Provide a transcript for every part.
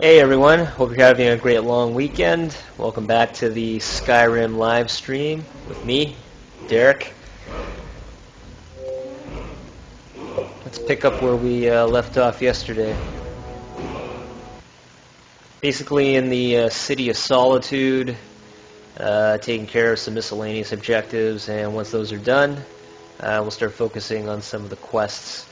Hey everyone, hope you're having a great long weekend. Welcome back to the Skyrim live stream with me, Derek. Let's pick up where we left off yesterday. Basically in the City of Solitude, taking care of some miscellaneous objectives, and once those are done, we'll start focusing on some of the quests.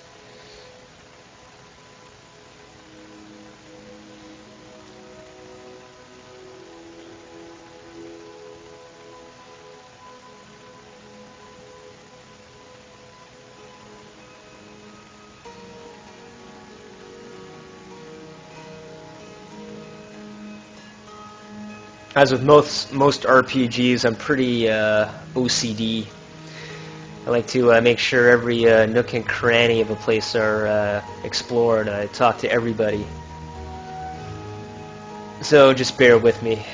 As with most RPGs, I'm pretty OCD. I like to make sure every nook and cranny of a place are explored. I talk to everybody. So just bear with me.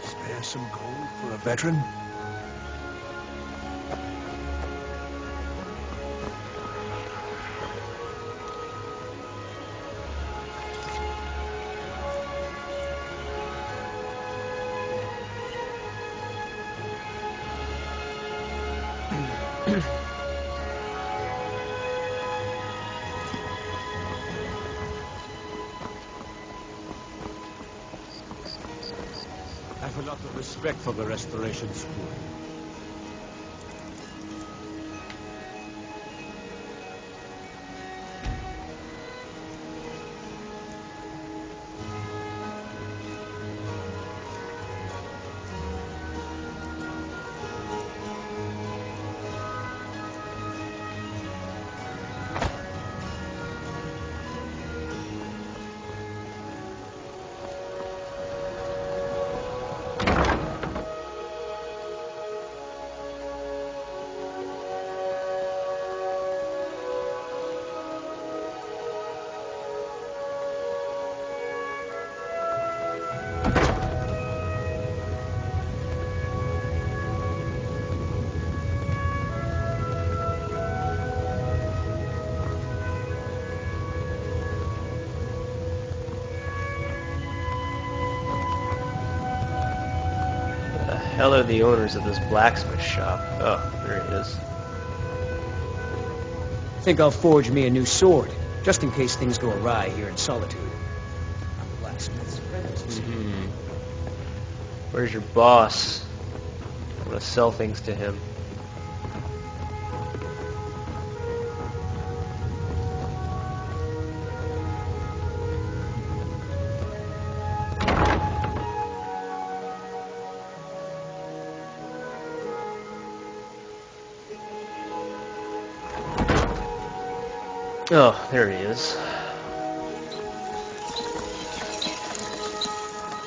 Spare some gold for a veteran? I have a lot of respect for the Restoration School. Hell are the owners of this blacksmith shop? Oh, there it is. Think I'll forge me a new sword, just in case things go awry here in Solitude. I'm the blacksmith's apprentice. Where's your boss? I'm gonna sell things to him. Oh, there he is.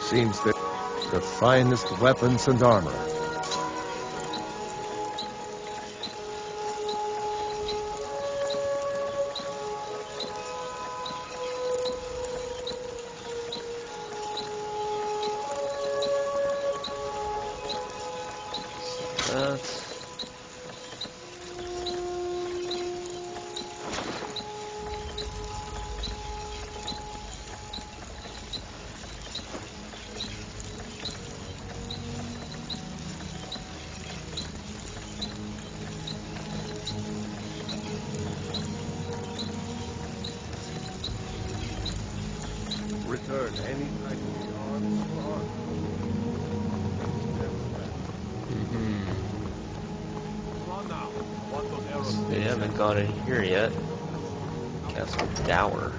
Seems that the finest weapons and armor. That's... Return any item to arms for armor. They haven't gone in here yet. Castle Dower.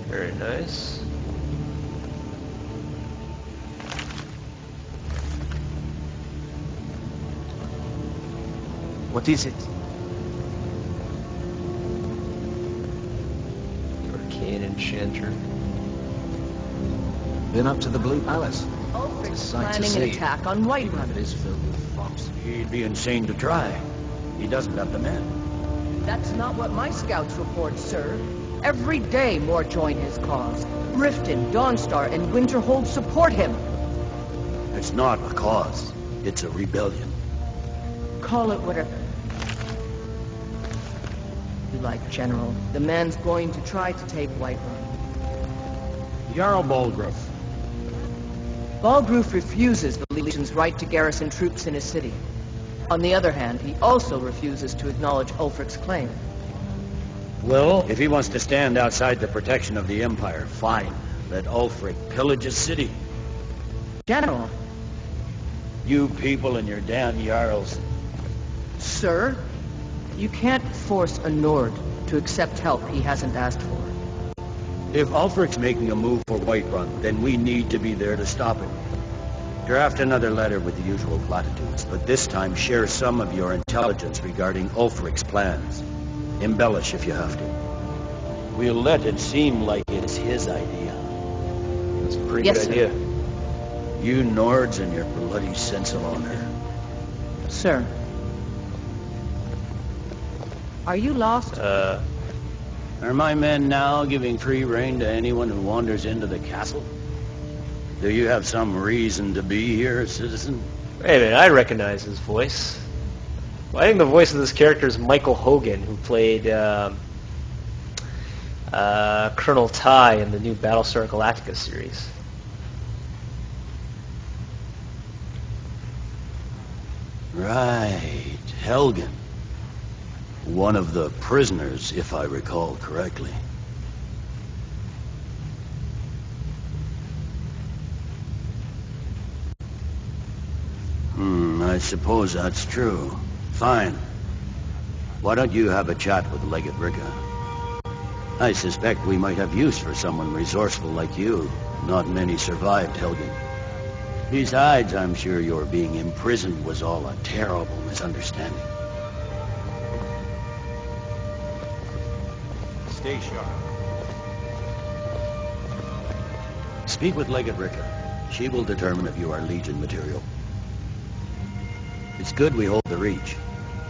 Very nice. What is it? Arcane Enchanter. Been up to the Blue Palace. Ulfric's Sight to planning an see. attack on Whiterun. It is filled with fops. He'd be insane to try. He doesn't have the men. That's not what my scouts report, sir. Every day more join his cause. Riften, Dawnstar, and Winterhold support him. It's not a cause. It's a rebellion. Call it whatever you like, General. The man's going to try to take Whiterun. Jarl Balgruuf. Balgruuf refuses the Legion's right to garrison troops in his city. On the other hand, he also refuses to acknowledge Ulfric's claim. Well, if he wants to stand outside the protection of the Empire, fine. Let Ulfric pillage his city. General. You people and your damn Jarls. Sir, you can't force a Nord to accept help he hasn't asked for. If Ulfric's making a move for Whiterun, then we need to be there to stop it. Draft another letter with the usual platitudes, but this time share some of your intelligence regarding Ulfric's plans. Embellish if you have to. We'll let it seem like it's his idea. That's a pretty Yes, good sir. idea. You Nords and your bloody sense of honor. Sir. Are you lost? Are my men now giving free rein to anyone who wanders into the castle? Do you have some reason to be here, citizen? Wait a minute, I recognize his voice. Well, I think the voice of this character is Michael Hogan, who played Colonel Ty in the new Battlestar Galactica series. Right, Helgen. One of the prisoners, if I recall correctly. I suppose that's true. Fine. Why don't you have a chat with Legate Ricka? I suspect we might have use for someone resourceful like you. Not many survived, Helgen. Besides, I'm sure your being imprisoned was all a terrible misunderstanding. Stay sharp. Speak with Legate Ricka. She will determine if you are Legion material. It's good we hold the Reach.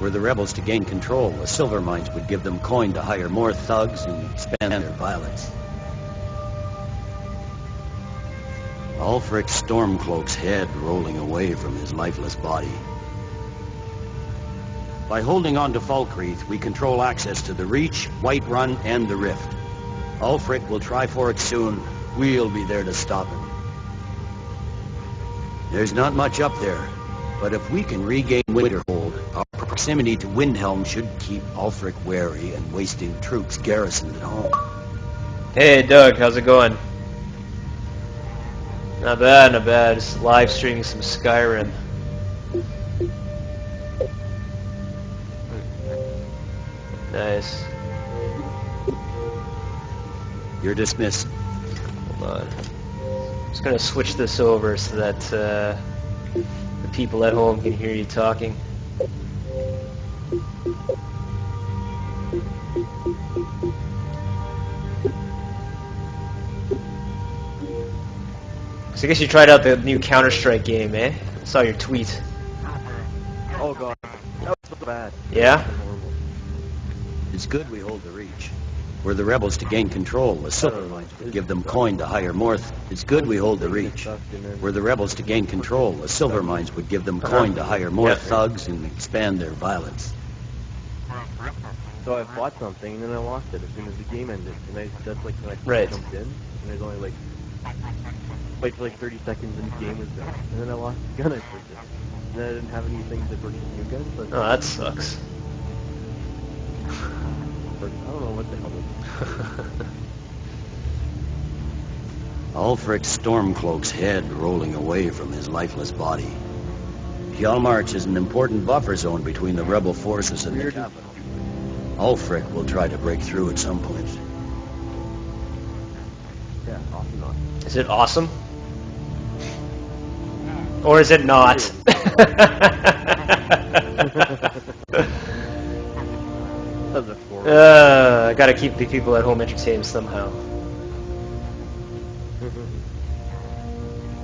Were the rebels to gain control, the silver mines would give them coin to hire more thugs and expand their violence. Ulfric Stormcloak's head rolling away from his lifeless body. By holding on to Falkreath, we control access to the Reach, Whiterun, and the Rift. Ulfric will try for it soon. We'll be there to stop him. There's not much up there, but if we can regain Winterhold, our proximity to Windhelm should keep Ulfric wary and wasting troops garrisoned at home. Hey Doug, how's it going? Not bad, not bad. Just live streaming some Skyrim. Nice. You're dismissed. Hold on. I'm just gonna switch this over so that the people at home can hear you talking. So I guess you tried out the new Counter-Strike game, eh? I saw your tweet. Oh god, that was so bad. Yeah? Horrible. It's good we hold the Reach. Were the rebels to gain control, the silver mines would give them coin to hire more. It's good we hold the Reach. Were the rebels to gain control, the silver mines would give them coin to hire more thugs and expand their violence. So I bought something and then I lost it as soon as the game ended. And that's like when I Right. jumped in and there's only like wait for like 30 seconds and the game was done. And then I lost the gun I purchased. And then I didn't have anything to purchase new guns. So Oh, that sucks. but I don't know what the hell this is. Ulfric Stormcloak's head rolling away from his lifeless body. Hjalmarch is an important buffer zone between the rebel forces and the capital. Ulfric will try to break through at some point. Yeah, off and on. Is it awesome? Or is it not? That's a horrible. I gotta keep the people at home entertained somehow.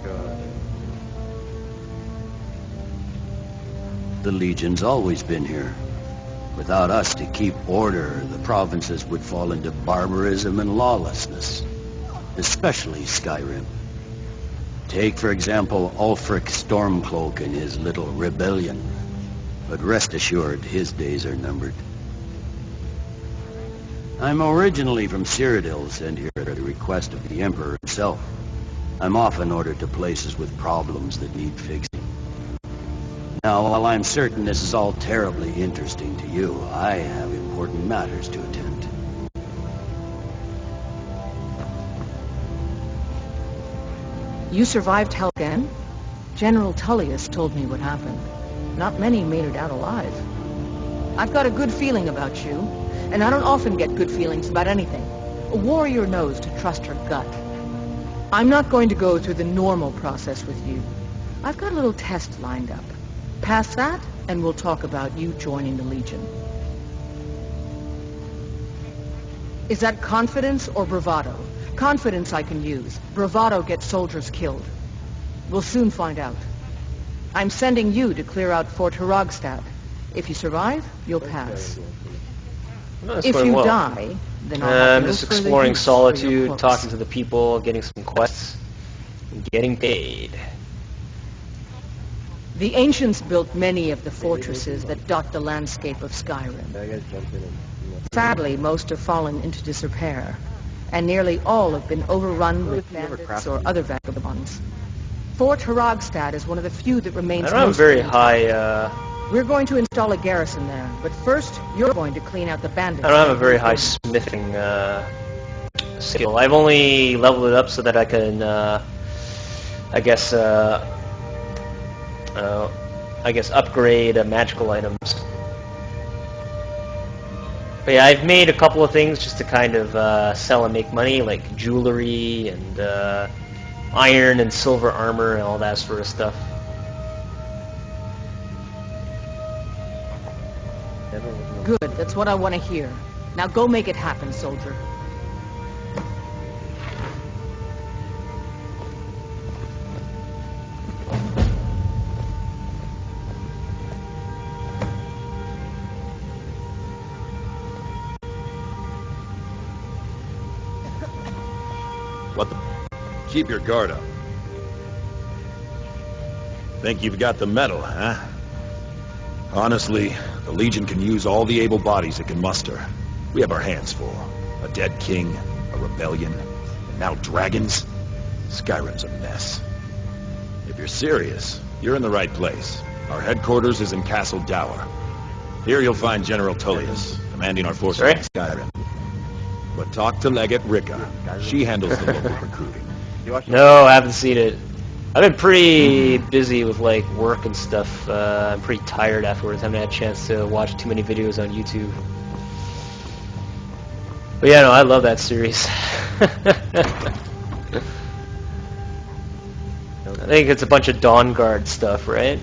God. The Legion's always been here. Without us to keep order, the provinces would fall into barbarism and lawlessness. Especially Skyrim. Take, for example, Ulfric Stormcloak and his little rebellion. But rest assured, his days are numbered. I'm originally from Cyrodiil, sent here at the request of the Emperor himself. I'm often ordered to places with problems that need fixing. Now, while I'm certain this is all terribly interesting to you, I have important matters to attend to. You survived hell again? General Tullius told me what happened. Not many made it out alive. I've got a good feeling about you, and I don't often get good feelings about anything. A warrior knows to trust her gut. I'm not going to go through the normal process with you. I've got a little test lined up. Pass that, and we'll talk about you joining the Legion. Is that confidence or bravado? Confidence I can use. Bravado gets soldiers killed. We'll soon find out. I'm sending you to clear out Fort Hrogstad. If you survive, you'll pass. If you die, then I'll have I'm no just further exploring use for your solitude, corpse. talking to the people, getting some quests, and getting paid. The ancients built many of the fortresses that dot the landscape of Skyrim. I gotta jump in and... Sadly, most have fallen into disrepair, and nearly all have been overrun Well, with if you ever bandits crafted or it. other vagabonds. Fort Hrogstad is one of the few that I remains don't have mostly very intact. high, We're going to install a garrison there, but first, you're going to clean out the bandits. I don't have a that very moved high in. smithing, skill. I've only leveled it up so that I can, I guess upgrade magical items. But yeah, I've made a couple of things just to kind of sell and make money, like jewelry and iron and silver armor and all that sort of stuff. Good, that's what I want to hear. Now go make it happen, soldier. What the... Keep your guard up. Think you've got the metal, huh? Honestly, the Legion can use all the able bodies it can muster. We have our hands full. A dead king, a rebellion, and now dragons? Skyrim's a mess. If you're serious, you're in the right place. Our headquarters is in Castle Dower. Here you'll find General Tullius, commanding our forces in Skyrim. But talk to Legate Ricka. She handles the local recruiting. You watch No, I haven't seen it. I've been pretty busy with like work and stuff. I'm pretty tired afterwards. I haven't had a chance to watch too many videos on YouTube. But yeah, no, I love that series. I think it's a bunch of Dawn Guard stuff, right?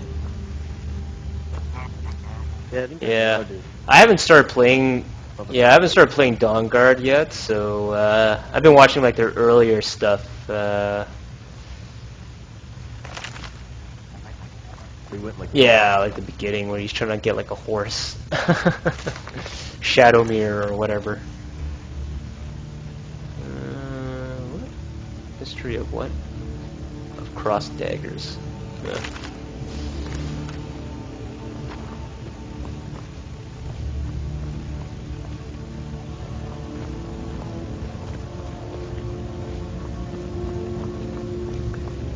Yeah, I think Yeah. that's what I do. I haven't started playing. Yeah, I haven't started playing Dawn Guard yet, so I've been watching like their earlier stuff. We went like... Yeah, like the beginning where he's trying to get like a horse, Shadowmere or whatever. What? History of what? Of cross daggers. Yeah.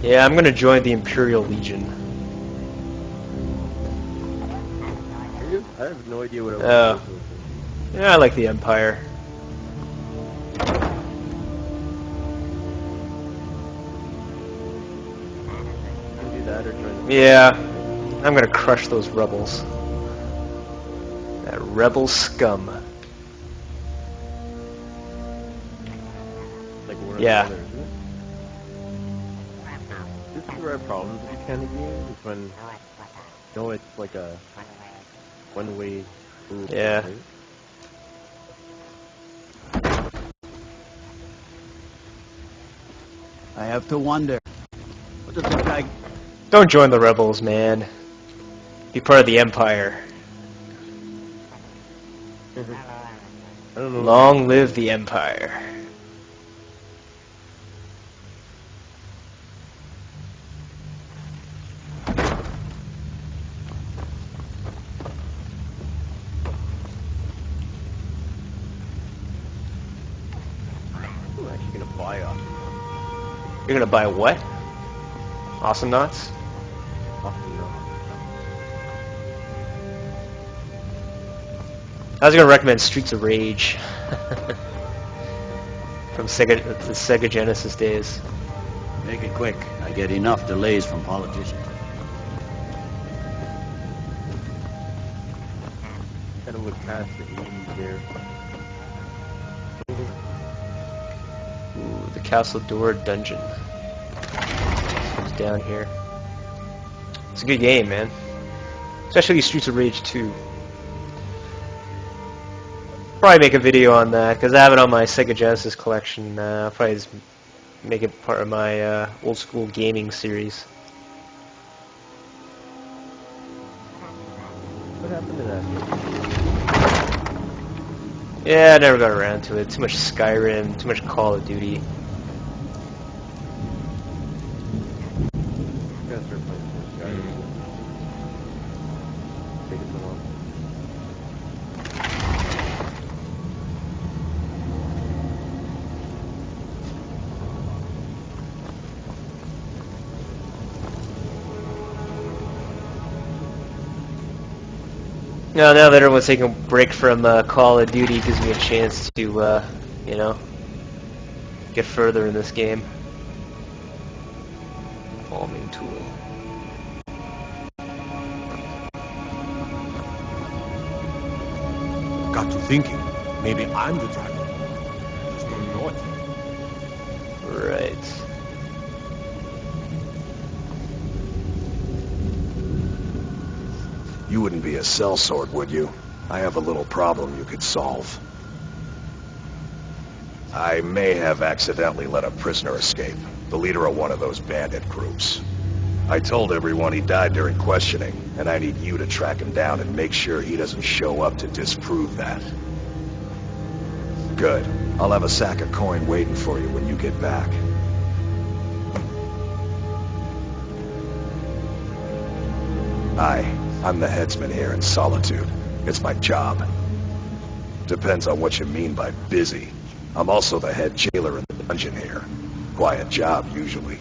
Yeah, I'm gonna join the Imperial Legion. Are you? I have no idea what I Oh. was supposed to do. Yeah, I like the Empire. You can do that or join the... Yeah, I'm gonna crush those rebels. That rebel scum. Like one or Yeah. the other, isn't it? This is where I have problems with these kind of games, is when... No, it's like a... one-way... loop, Yeah. right? I have to wonder. What does the guy... Don't join the rebels, man. Be part of the Empire. I don't know. Long live the Empire. I'm actually gonna buy off. You're gonna buy what? Awesome Knots? I was gonna recommend Streets of Rage from the Sega Genesis days. Make it quick. I get enough delays from politicians. Kind of look past the 80s there. Ooh, the Castle Door Dungeon. It's down here. It's a good game, man. Especially Streets of Rage 2. Probably make a video on that because I have it on my Sega Genesis collection. I'll probably just make it part of my old school gaming series. What happened to that? Yeah, I never got around to it. Too much Skyrim, too much Call of Duty. Gotta start playing some Skyrim. Take it off. Now that everyone's taking a break from Call of Duty, gives me a chance to, you know, get further in this game. Palming tool. Got to thinking. Maybe I'm the dragon. Just don't know it. Right. You wouldn't be a sellsword, would you? I have a little problem you could solve. I may have accidentally let a prisoner escape, the leader of one of those bandit groups. I told everyone he died during questioning, and I need you to track him down and make sure he doesn't show up to disprove that. Good. I'll have a sack of coin waiting for you when you get back. I'm the headsman here in Solitude. It's my job. Depends on what you mean by busy. I'm also the head jailer in the dungeon here. Quiet job, usually.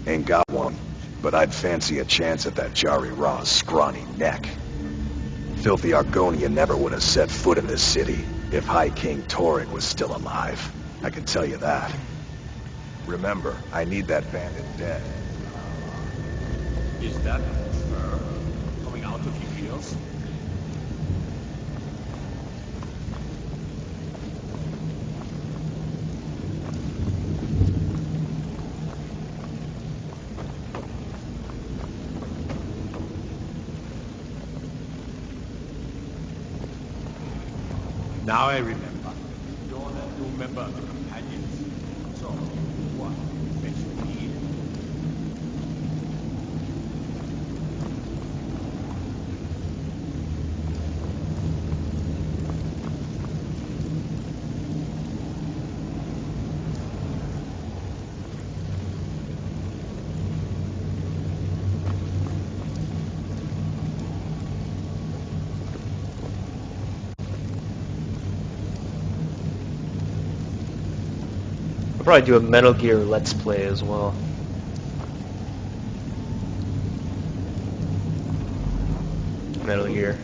Ain't got one, but I'd fancy a chance at that Jari Ra's scrawny neck. Filthy Argonian never would have set foot in this city if High King Torrig was still alive. I can tell you that. Remember, I need that bandit dead. Is that her coming out of your ears? Now I remember. You're the new member of the companions. So, what makes you need? I'll probably do a Metal Gear Let's Play as well. Metal Gear.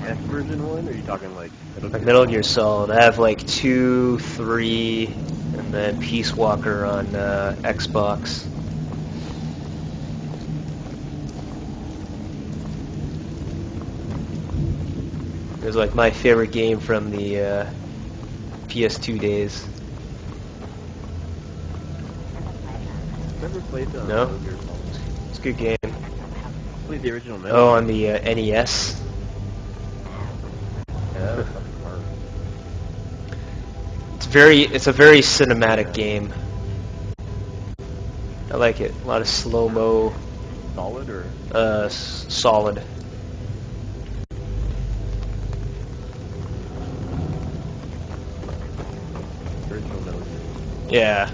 F version 1, or are you talking like... Like Metal Gear Solid. I have like 2, 3, and then Peace Walker on Xbox. It was like my favorite game from the PS2 days. Never played the No? Metal Gear Solid. It's a good game. Played the original Metal Oh, Gear. on the NES. Yeah, that was fucking hard. It's It's a very cinematic game. I like it. A lot of slow-mo, Solid or? solid. Original Metal Gear. Yeah.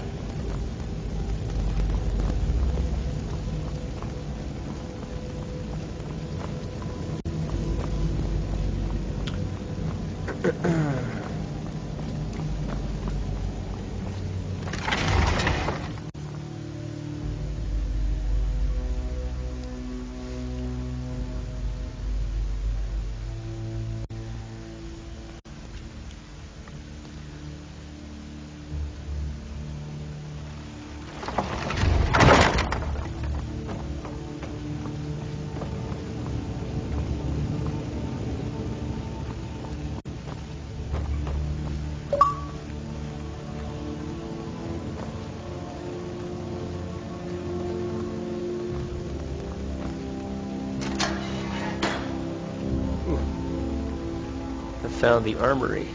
I found the armory.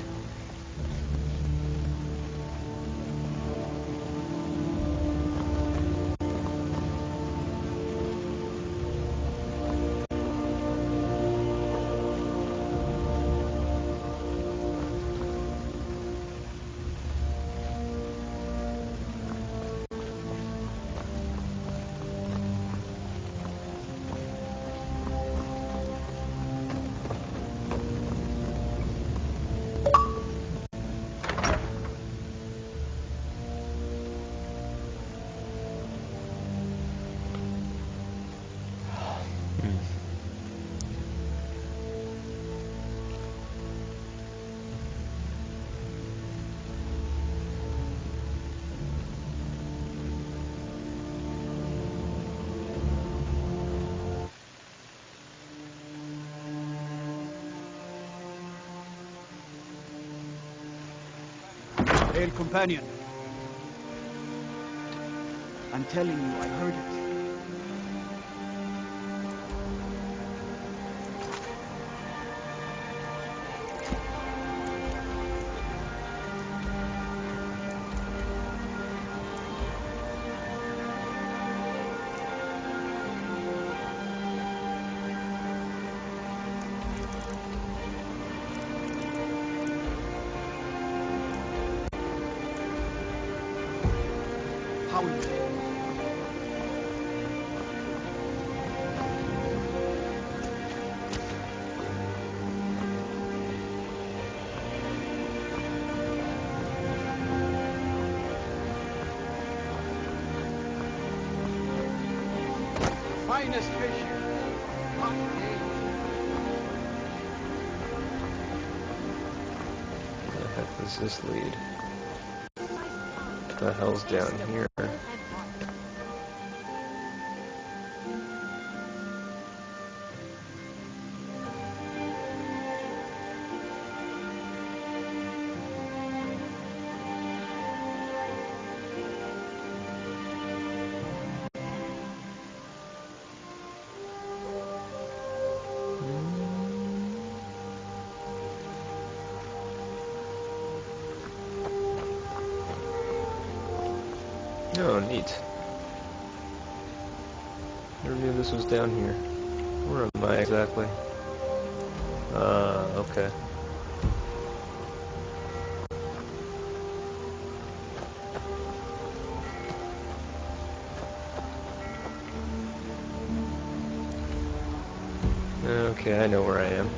Hail, companion. I'm telling you, I heard it. How is it? Finest fish here. Hot day. Where the heck does this lead? What the hell's down here? Oh, neat. Never knew this was down here. Where am I exactly? Okay. Okay, I know where I am.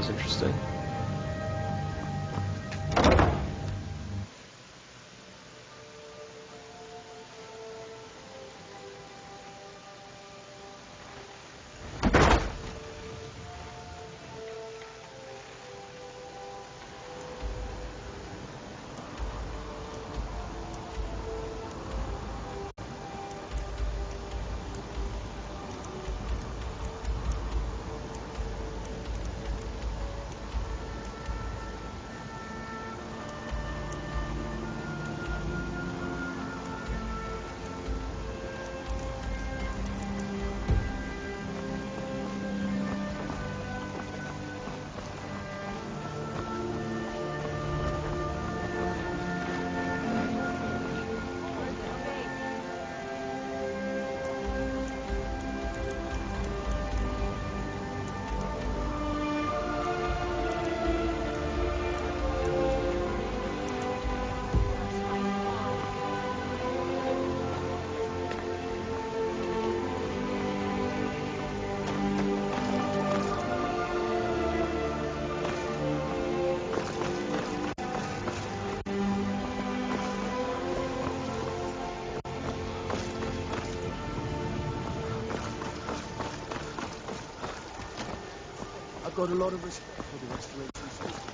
was interesting. I've got a lot of respect for the restoration system.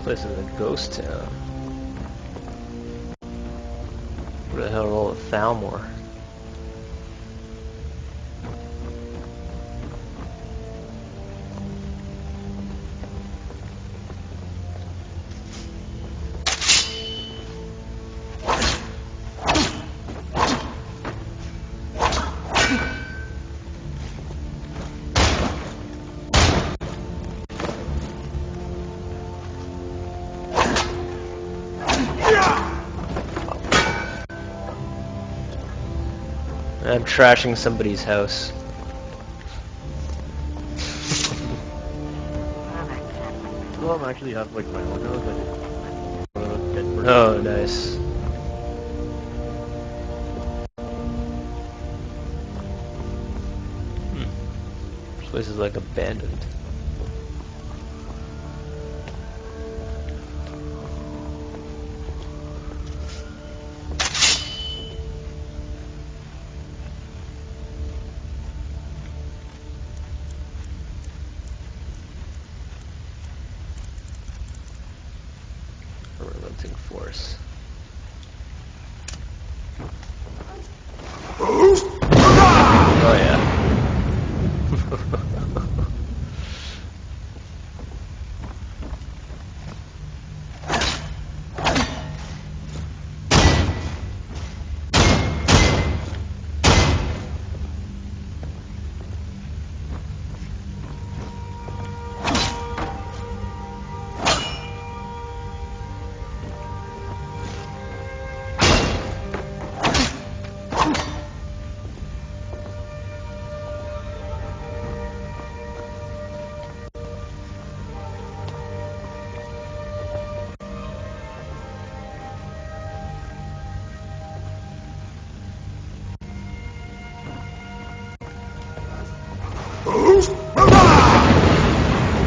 This is a ghost town. Where the hell are all the Thalmor? I'm trashing somebody's house. Well, I'm actually have like my own house. I just get for Oh, nice. This place is like abandoned. A relenting force. Oh yeah.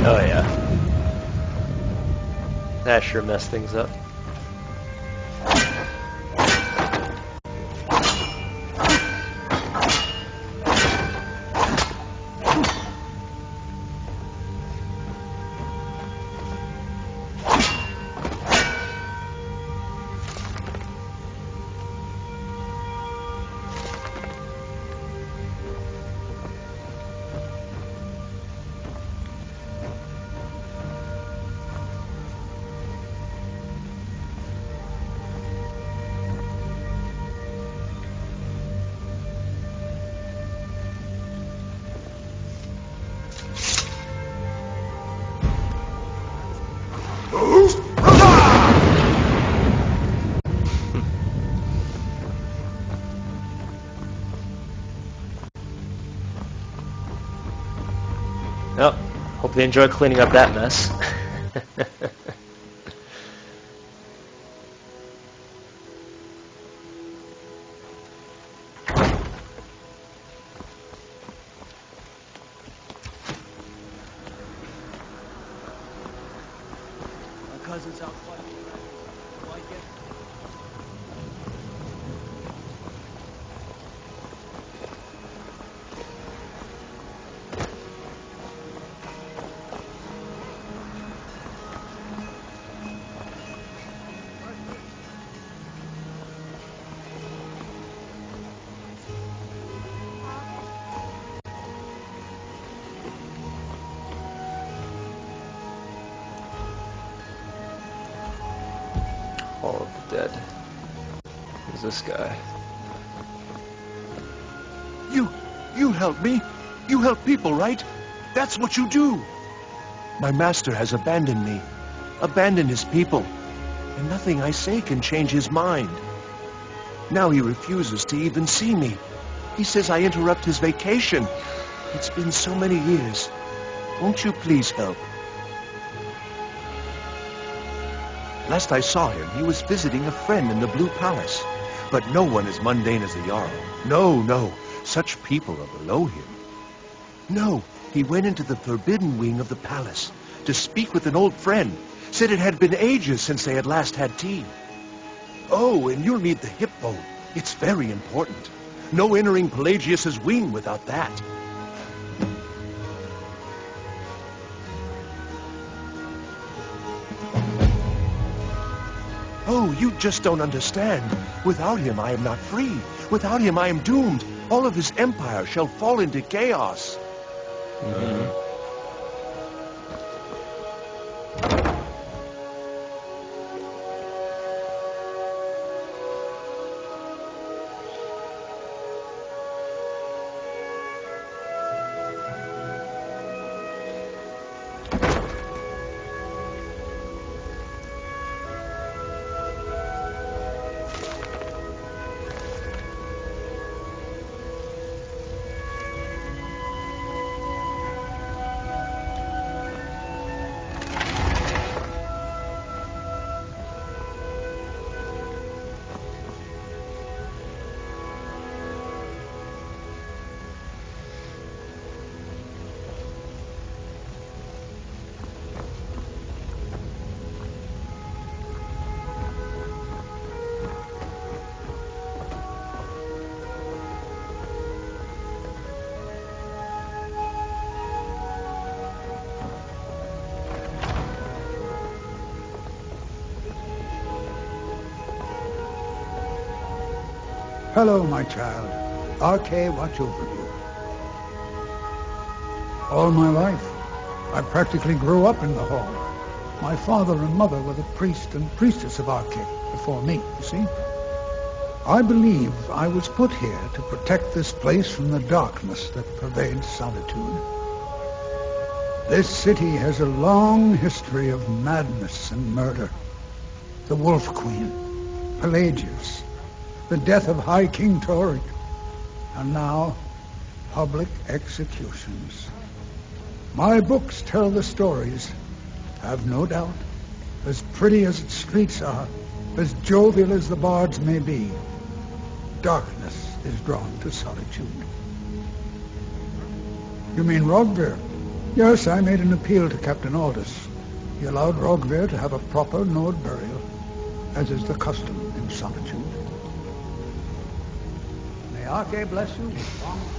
Oh yeah. That sure messed things up. Hope they enjoy cleaning up that mess. My cousin's out fighting. Why get? All of the dead. Who's this guy? You help me. You help people, right? That's what you do. My master has abandoned me. Abandoned his people. And nothing I say can change his mind. Now he refuses to even see me. He says I interrupt his vacation. It's been so many years. Won't you please help? Last I saw him, he was visiting a friend in the Blue Palace. But no one as mundane as the Jarl. No. Such people are below him. No, he went into the forbidden wing of the palace to speak with an old friend. Said it had been ages since they had last had tea. Oh, and you'll need the hip bone. It's very important. No entering Pelagius's wing without that. Oh, you just don't understand. Without him, I am not free. Without him, I am doomed. All of his empire shall fall into chaos. Hello, my child. RK, watch over you. All my life, I practically grew up in the hall. My father and mother were the priest and priestess of RK before me, you see. I believe I was put here to protect this place from the darkness that pervades solitude. This city has a long history of madness and murder. The Wolf Queen, Pelagius, the death of High King Toric, and now public executions. My books tell the stories, have no doubt. As pretty as its streets are, as jovial as the bards may be, darkness is drawn to solitude. You mean Rogver? Yes, I made an appeal to Captain Aldous. He allowed Rogver to have a proper Nord burial, as is the custom in solitude. May Arche bless you with long life.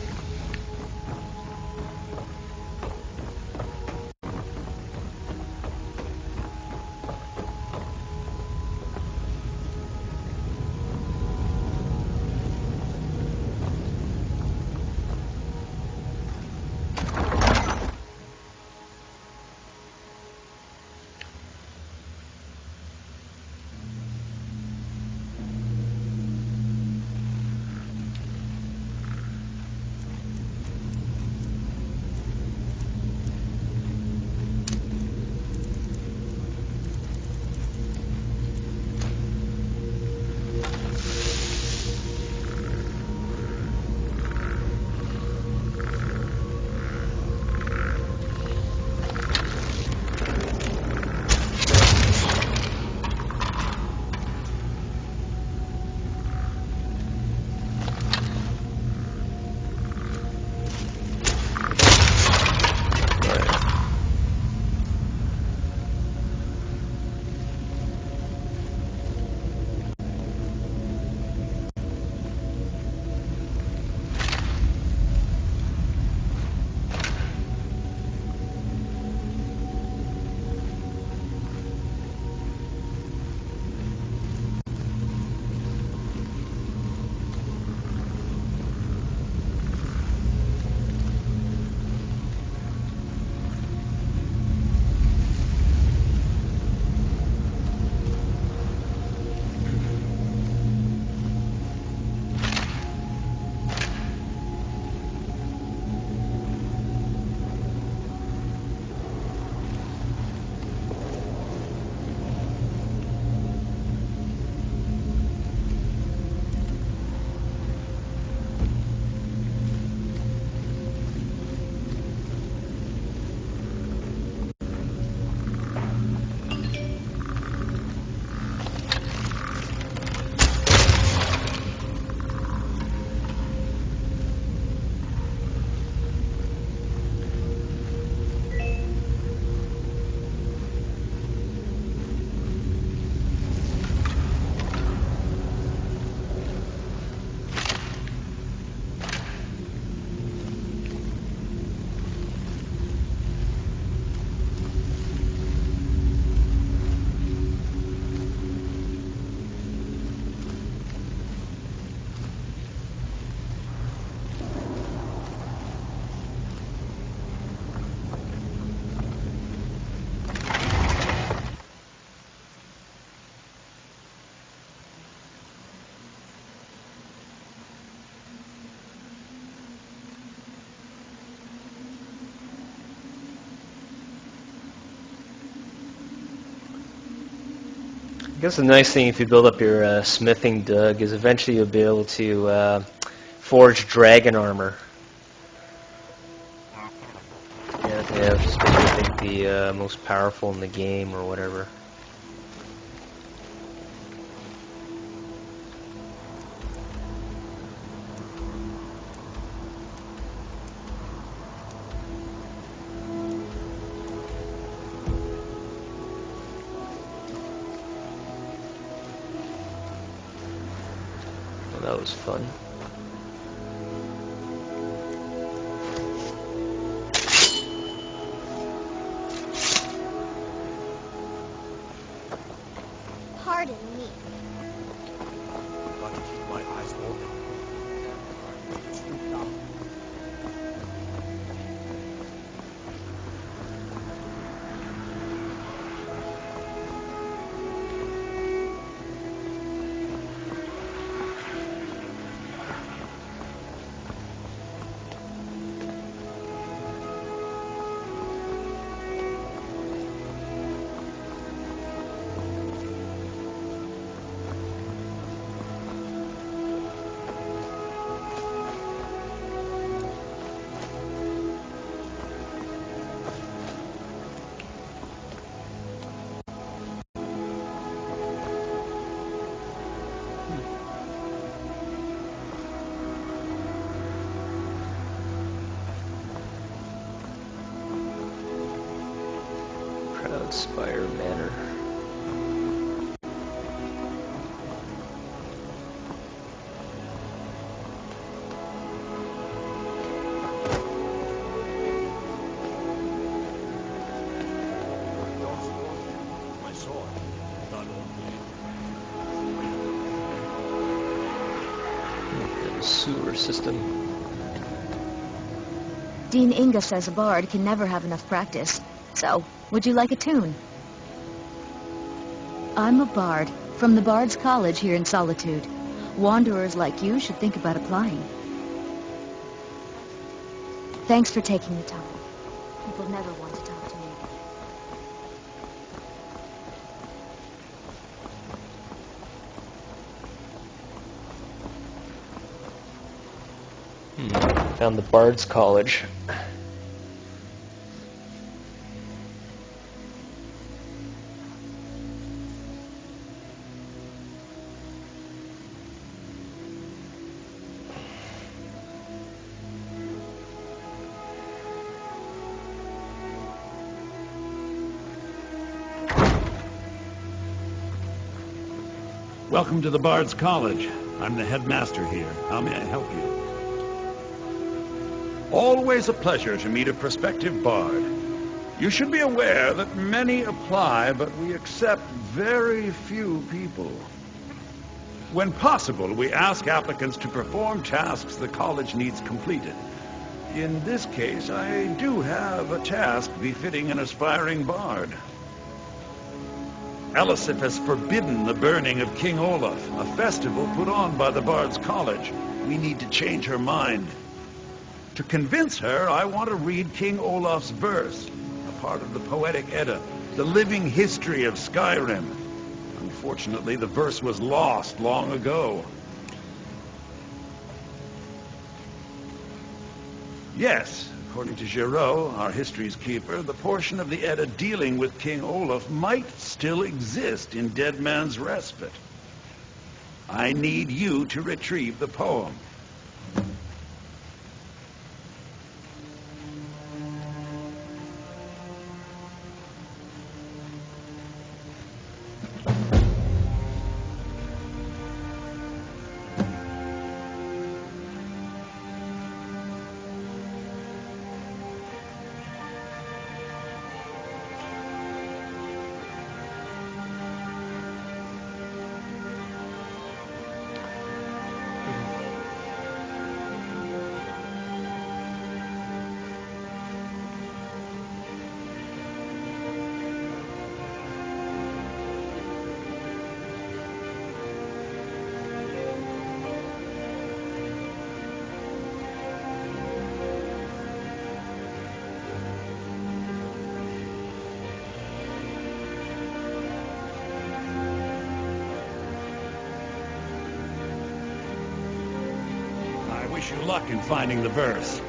guess the nice thing if you build up your smithing dug is eventually you'll be able to forge dragon armor. Yeah, they have supposed to be, I think, the most powerful in the game or whatever. Well, that was fun. Pardon me. Got to keep my eyes open. Spire Manor. My sword. Not only. The sewer system. Dean Inga says a bard can never have enough practice. So, would you like a tune? I'm a bard, from the Bard's College here in Solitude. Wanderers like you should think about applying. Thanks for taking the time. People never want to talk to me again. Found the Bard's College. Welcome to the Bard's College. I'm the headmaster here. How may I help you? Always a pleasure to meet a prospective bard. You should be aware that many apply, but we accept very few people. When possible, we ask applicants to perform tasks the college needs completed. In this case, I do have a task befitting an aspiring bard. Elisif has forbidden the burning of King Olaf, a festival put on by the Bard's College. We need to change her mind. To convince her, I want to read King Olaf's verse, a part of the Poetic Edda, the living history of Skyrim. Unfortunately, the verse was lost long ago. Yes, according to Giraud, our history's keeper, the portion of the Edda dealing with King Olaf might still exist in Dead Man's Respite. I need you to retrieve the poem. wish you luck in finding the verse.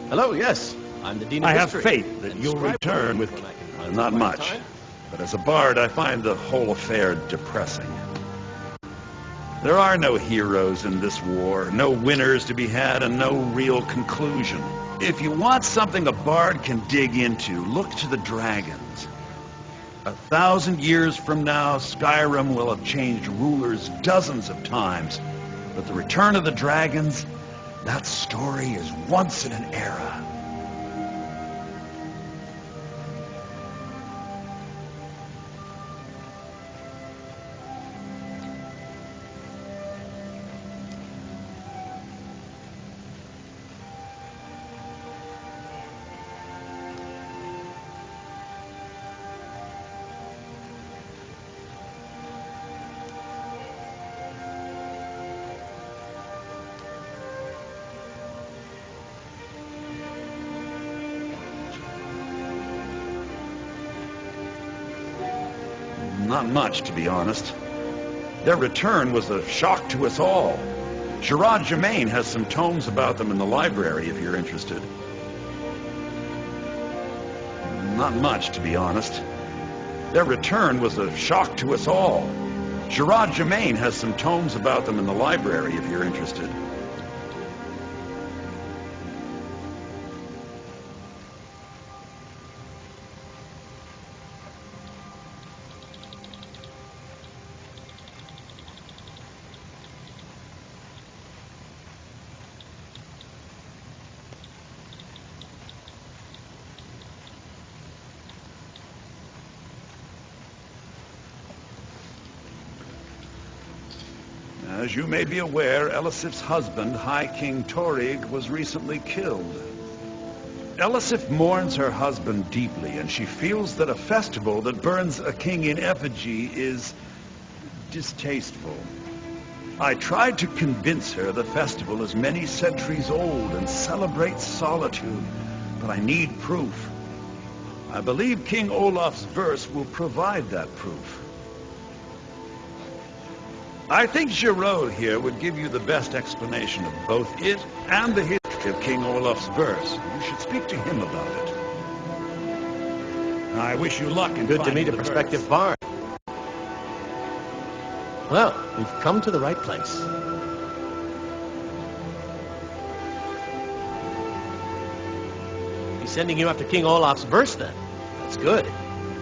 Hello, yes. I'm the Dean of I have History. faith that And you'll scribe return with... when I can find not some quiet much. time. But as a bard, I find the whole affair depressing. There are no heroes in this war, no winners to be had, and no real conclusion. If you want something a bard can dig into, look to the dragons. 1,000 years from now, Skyrim will have changed rulers dozens of times. But the return of the dragons, that story is once in an era. Not much, to be honest. Their return was a shock to us all. Gerard Germain has some tomes about them in the library, if you're interested. Not much, to be honest. Their return was a shock to us all. Gerard Germain has some tomes about them in the library, if you're interested. As you may be aware, Elisif's husband, High King Torig, was recently killed. Elisif mourns her husband deeply, and she feels that a festival that burns a king in effigy is distasteful. I tried to convince her the festival is many centuries old and celebrates solitude, but I need proof. I believe King Olaf's verse will provide that proof. I think Giraud here would give you the best explanation of both it and the history of King Olaf's verse. You should speak to him about it. I wish you luck in Good to finding meet a the prospective verse. bard. Well, we've come to the right place. He's sending you after King Olaf's verse, then. That's good.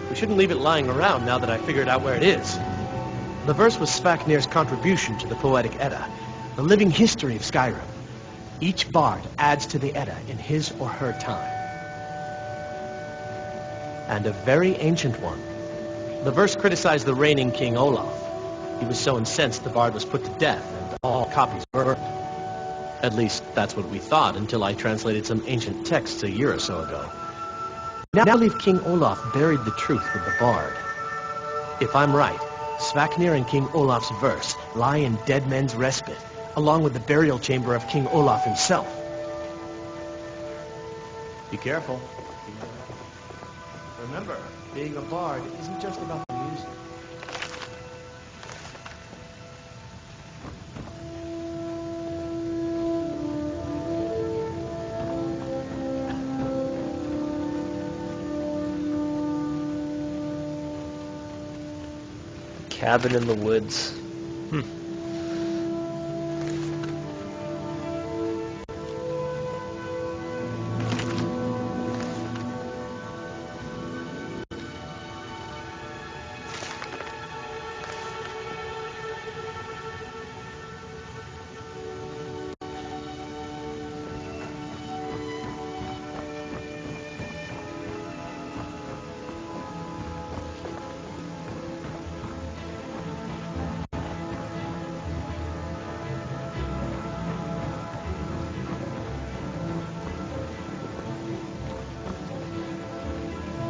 We shouldn't leave it lying around now that I figured out where it is. The verse was Svaknir's contribution to the Poetic Edda, the living history of Skyrim. Each bard adds to the Edda in his or her time. And a very ancient one. The verse criticized the reigning King Olaf. He was so incensed the bard was put to death, and all copies were burned. At least, that's what we thought until I translated some ancient texts a year or so ago. Now I believe King Olaf buried the truth with the bard. If I'm right, Svaknir and King Olaf's verse lie in Dead Men's Respite, along with the burial chamber of King Olaf himself. Be careful. Remember, being a bard isn't just about the music. Cabin in the woods.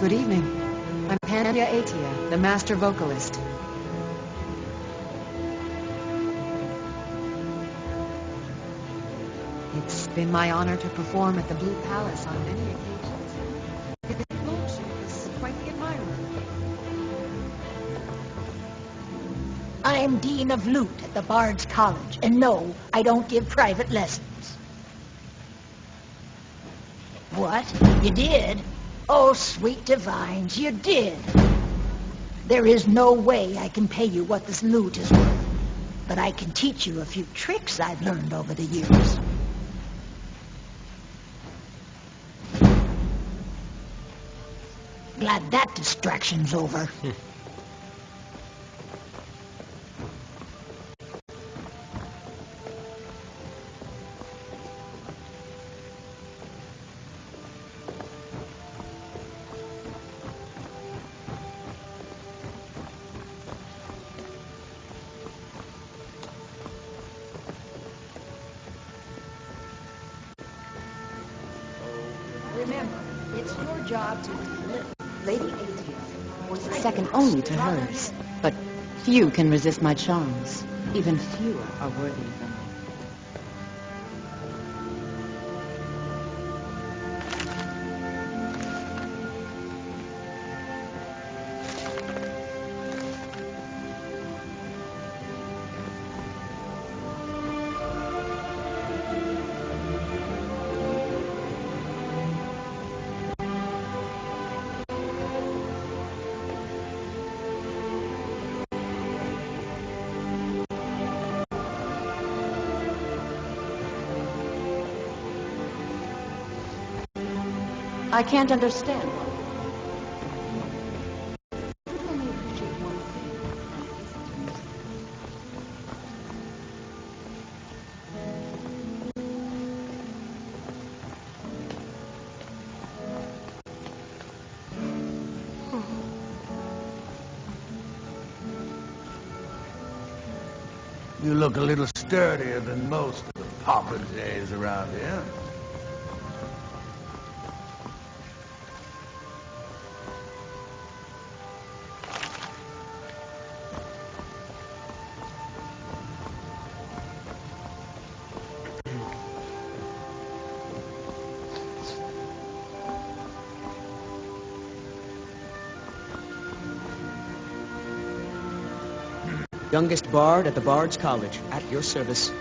Good evening. I'm Panya Atia, the master vocalist. It's been my honor to perform at the Blue Palace on many occasions. The lordship is quite the admirer. I'm Dean of Lute at the Bard's College, and no, I don't give private lessons. What? You did? Oh, sweet divines, you did. There is no way I can pay you what this lute is worth, but I can teach you a few tricks I've learned over the years. Glad that distraction's over. Remember, it's your job to deliver. Lady Atia was Second only to hers. But few can resist my charms. Even fewer are worthy of them. I can't understand why. You only appreciate one You look a little sturdier than most of the popinjays around here. Youngest bard at the Bard's College, at your service.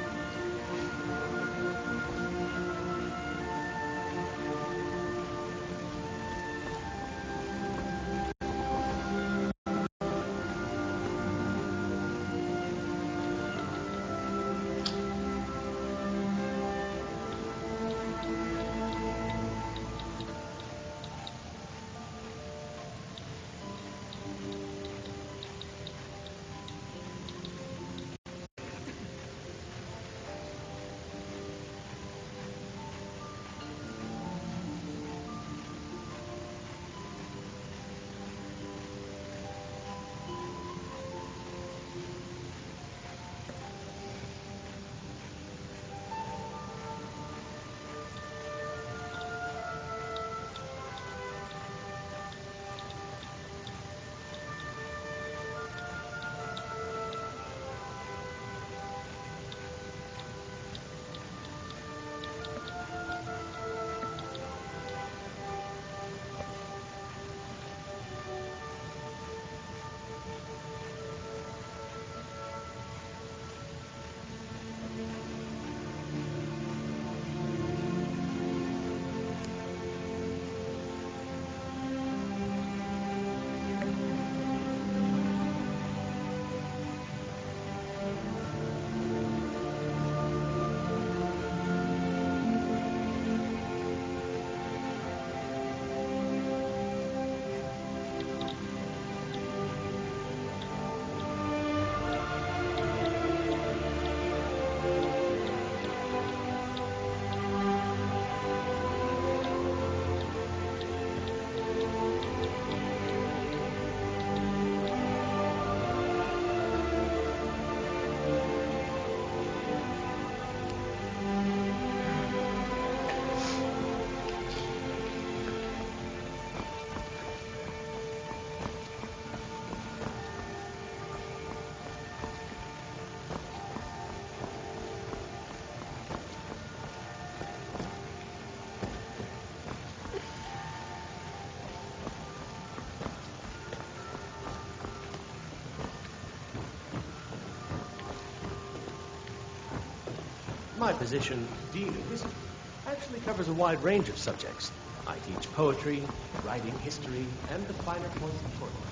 My position, Dean of History, actually covers a wide range of subjects. I teach poetry, writing history, and the finer points of court life.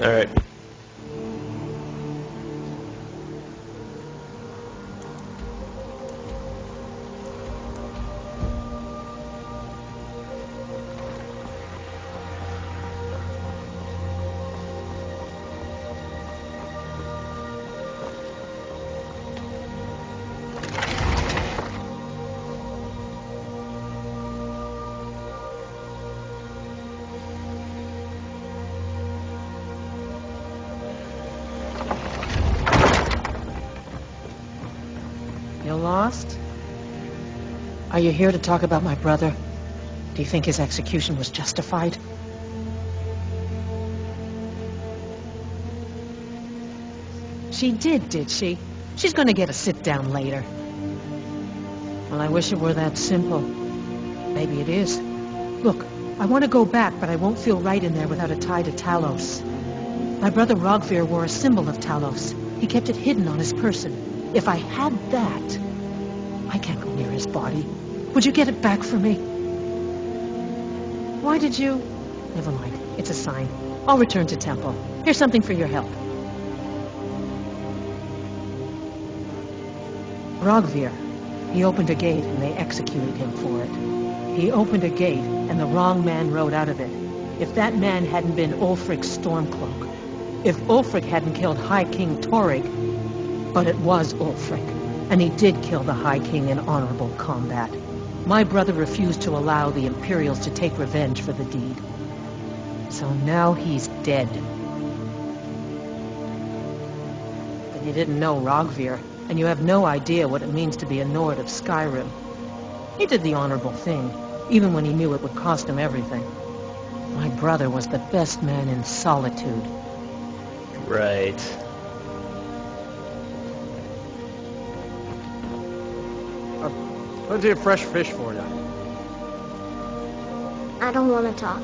All right. You lost? Are you here to talk about my brother? Do you think his execution was justified? She did she? She's gonna get a sit-down later. Well, I wish it were that simple. Maybe it is. Look, I want to go back, but I won't feel right in there without a tie to Talos. My brother Rogvir wore a symbol of Talos. He kept it hidden on his person. If I had that, I can't go near his body. Would you get it back for me? Why did you... Never mind. It's a sign. I'll return to Temple. Here's something for your help. Rogvir. He opened a gate and they executed him for it. He opened a gate and the wrong man rode out of it. If that man hadn't been Ulfric's Stormcloak, if Ulfric hadn't killed High King Torrig, but it was Ulfric, and he did kill the High King in honorable combat. My brother refused to allow the Imperials to take revenge for the deed. So now he's dead. But you didn't know Rogvir, and you have no idea what it means to be a Nord of Skyrim. He did the honorable thing, even when he knew it would cost him everything. My brother was the best man in Solitude. Right. Plenty of fresh fish for you. I don't want to talk.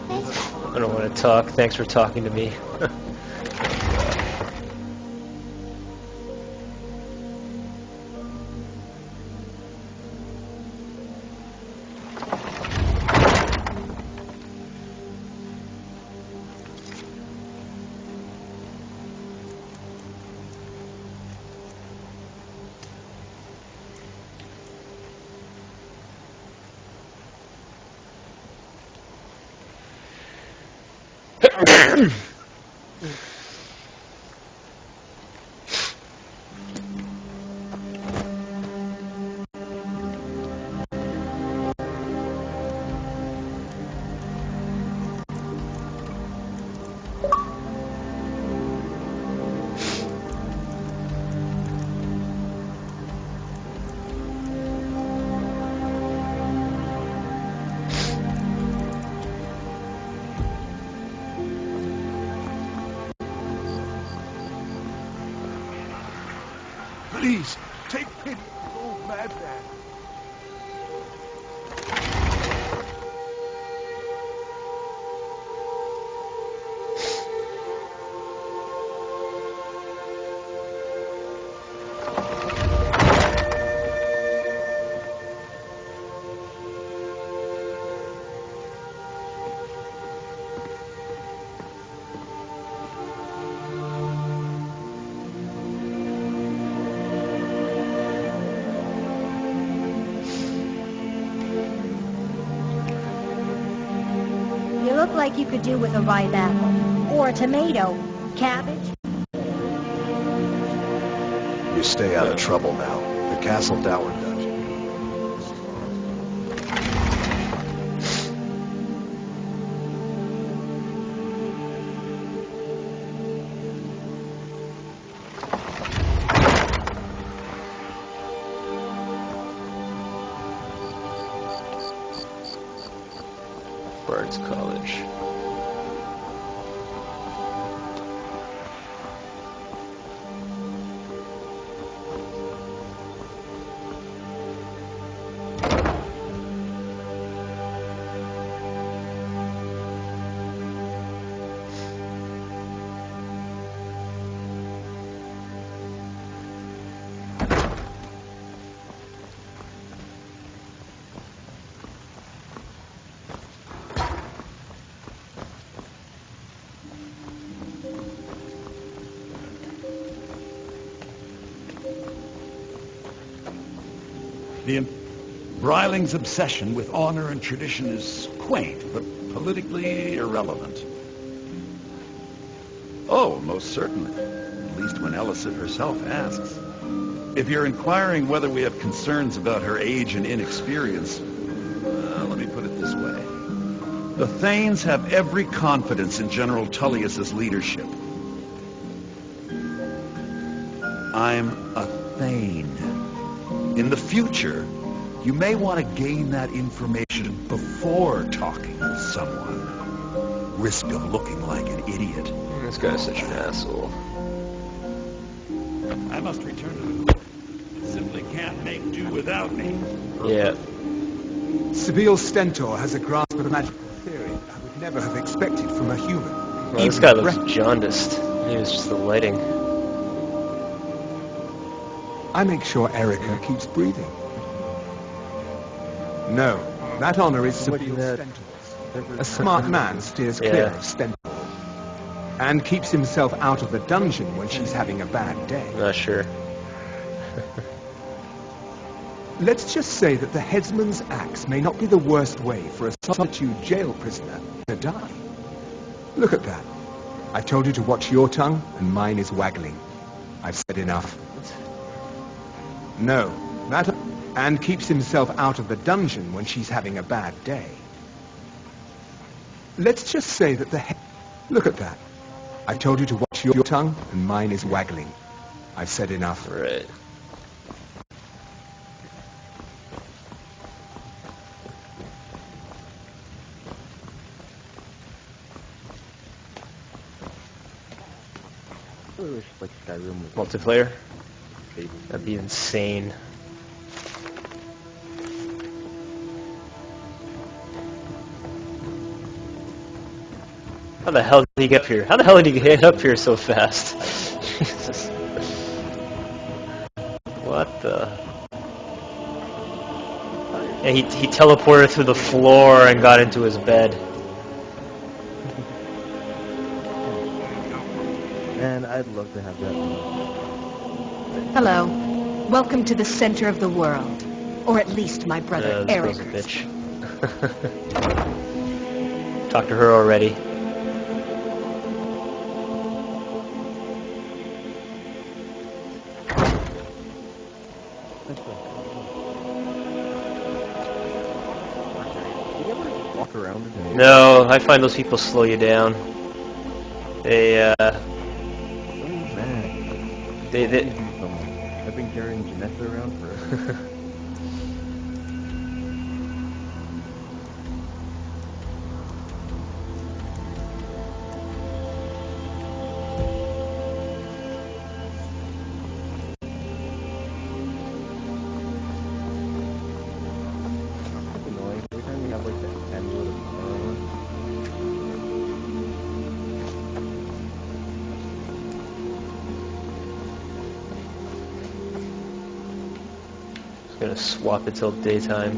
Thanks. I don't want to talk. Thanks for talking to me. Please, take pity on the old madman. look like you could do with a ripe apple. Or a tomato. Cabbage. You stay out of trouble now. The Castle Dower dungeon. Bard's College. The Bryling's obsession with honor and tradition is quaint, but politically irrelevant. Oh, most certainly. At least when Elisabeth herself asks. If you're inquiring whether we have concerns about her age and inexperience, let me put it this way. The Thanes have every confidence in General Tullius's leadership. I'm a Thane. In the future, you may want to gain that information before talking with someone. Risk of looking like an idiot. This guy's such an asshole. I must return to the court. It simply can't make do without me. Yeah. Sibyl Stentor has a grasp of a magical theory I would never have expected from a human. Well, this guy looks jaundiced. Maybe it's just the lighting. I make sure Erica keeps breathing. No, that honor is Sibyl Stentor's. A smart man steers clear of Stentor and keeps himself out of the dungeon when she's having a bad day. Not sure. Let's just say that the headsman's axe may not be the worst way for a solitude jail prisoner to die. Look at that. I've told you to watch your tongue, and mine is waggling. I've said enough. No, that... and keeps himself out of the dungeon when she's having a bad day. Let's just say that the... Look at that. I've told you to watch your tongue, and mine is waggling. I've said enough. Right. I wish like Skyrim was Multiplayer? That'd be insane. How the hell did he get up here? How the hell did he get up here so fast? Jesus. What the... Yeah, he teleported through the floor and got into his bed. Man, I'd love to have that. Hello. Welcome to the center of the world. Or at least my brother Eric. Bitch. Talk to her already. No, I find those people slow you down. They I've been carrying Janessa around forever. That's annoying. Every time you have like that amulet of power on. Gonna swap it till daytime.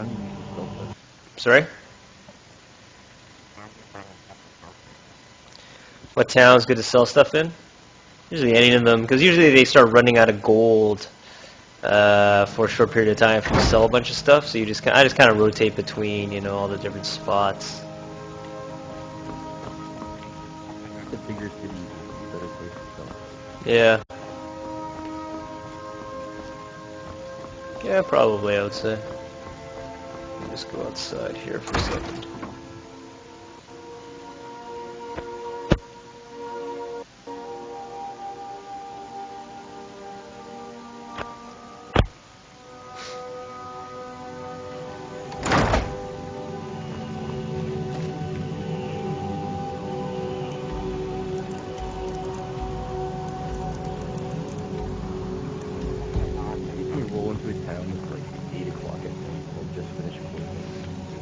town you usually sell stuff? Sorry? What town's good to sell stuff in? Usually any of them, because usually they start running out of gold for a short period of time if you sell a bunch of stuff. So I just kind of rotate between, you know, all the different spots. The bigger cities is a better place to sell. Yeah. Yeah, probably, I would say. Let me just go outside here for a second.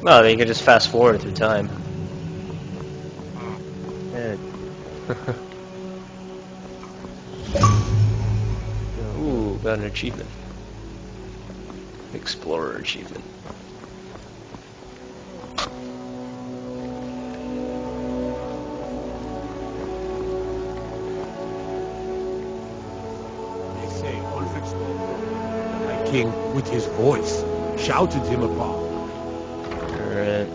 Well, then you can just fast forward through time. Ooh, got an achievement. Explorer achievement. They say Ulfric, the Night King, with his voice, shouted him apart. Alright.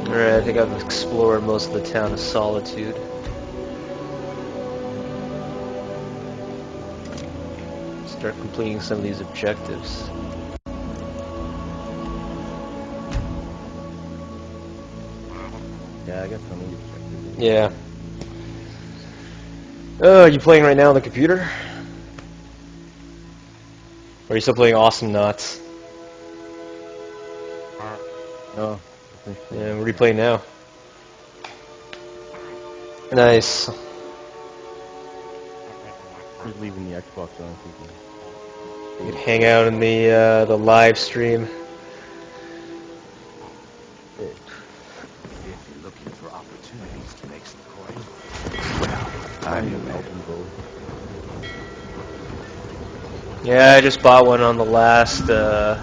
Alright, I think I've explored most of the town of Solitude. Start completing some of these objectives. Yeah, I got some of these objectives. Yeah. Oh, are you playing right now on the computer? Or are you still playing Awesome Knots? No. Yeah, what are you playing now? Nice. Just leaving the Xbox on. You could hang out in the live stream. If you're looking for opportunities to make some coin, well, I'm your man. Yeah, I just bought one on the last, yeah.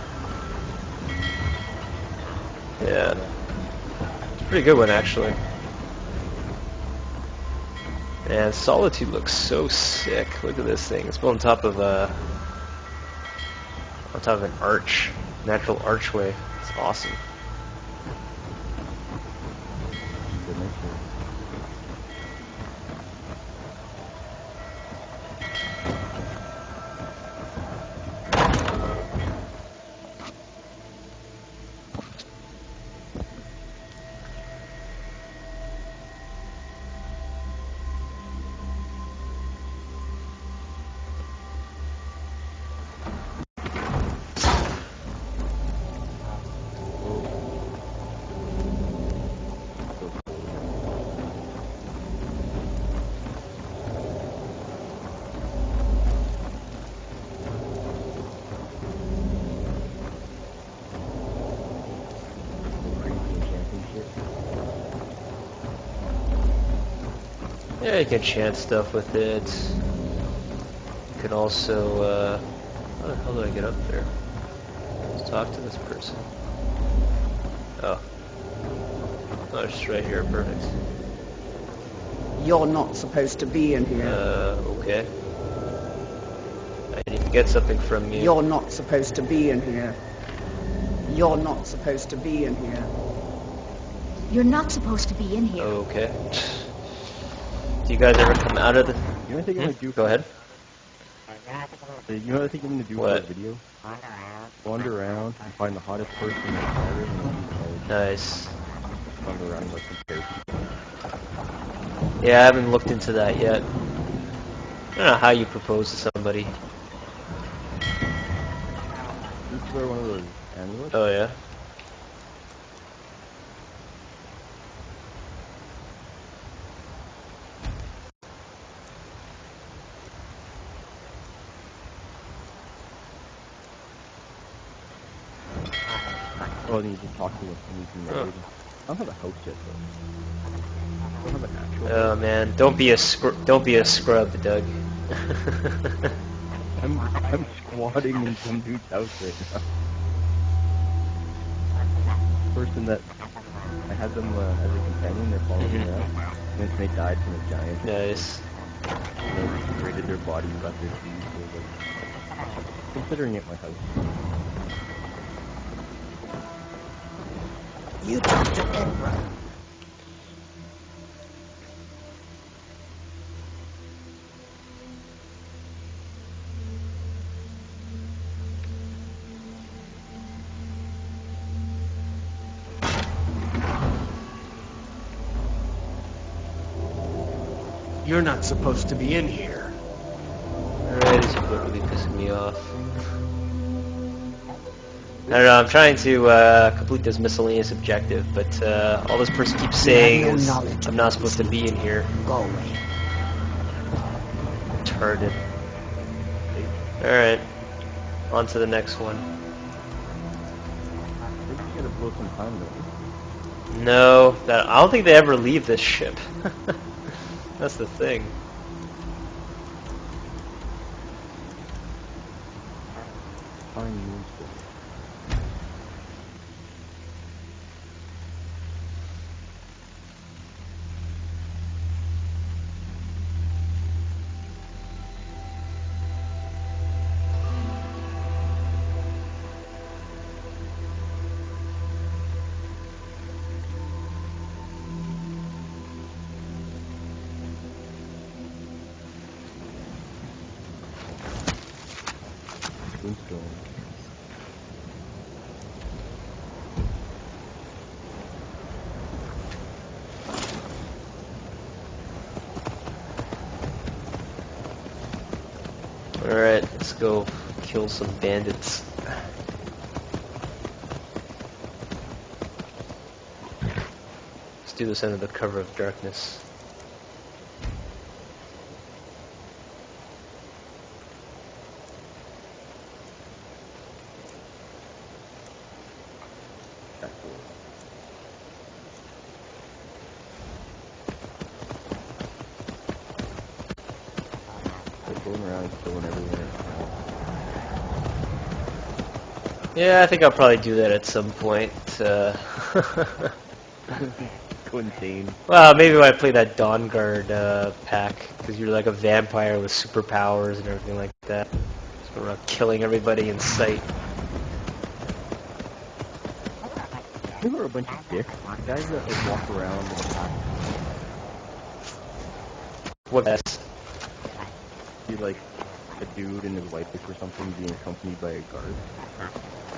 It's a pretty good one, actually. Man, Solitude looks so sick. Look at this thing. It's built on top of an arch, natural archway. It's awesome. Yeah, you can chant stuff with it. You can also, how the hell do I get up there? Let's talk to this person. Oh. Oh, it's just right here, perfect. You're not supposed to be in here. Okay. I need to get something from you. You're not supposed to be in here. You're not supposed to be in here. You're not supposed to be in here. Okay. Do you guys ever come out of the... You know what I think I'm gonna do? Go ahead. You know what I think I'm gonna do for a video? Wander around and find the hottest person in Skyrim and then be Nice. wander around and like compare people. Yeah, I haven't looked into that yet. I don't know how you propose to somebody. You should wear one of those amulets. Oh yeah? Oh, then you just talk to him and you can marry him. I don't have a house yet, though. I don't have an actual Oh house. man, don't be a scrub, Doug. I'm squatting in some dude's house right now. Person that I had them as a companion, they're following me around. And they died from a giant. Nice. They raided their body and got their keys, so like, considering it my house. You talk to Emperor. You're not supposed to be in here. Alright, this is really pissing me off. I don't know, I'm trying to complete this miscellaneous objective, but all this person keeps saying is I'm not supposed to be in here. Go away. Retarded. Alright, on to the next one. I think you gotta blow some time though. No, I don't think they ever leave this ship. That's the thing. Fine moves for me. Tombstone. Alright, let's go kill some bandits. Let's do this under the cover of darkness. Going around killing everyone. Yeah, I think I'll probably do that at some point. Go insane. Well, maybe when I play that Dawn Guard pack, because you're like a vampire with superpowers and everything like that. Just go around killing everybody in sight. They were a bunch of dicks. Guys that would walk around and attack. What guys? Be like a dude and his wife or something being accompanied by a guard.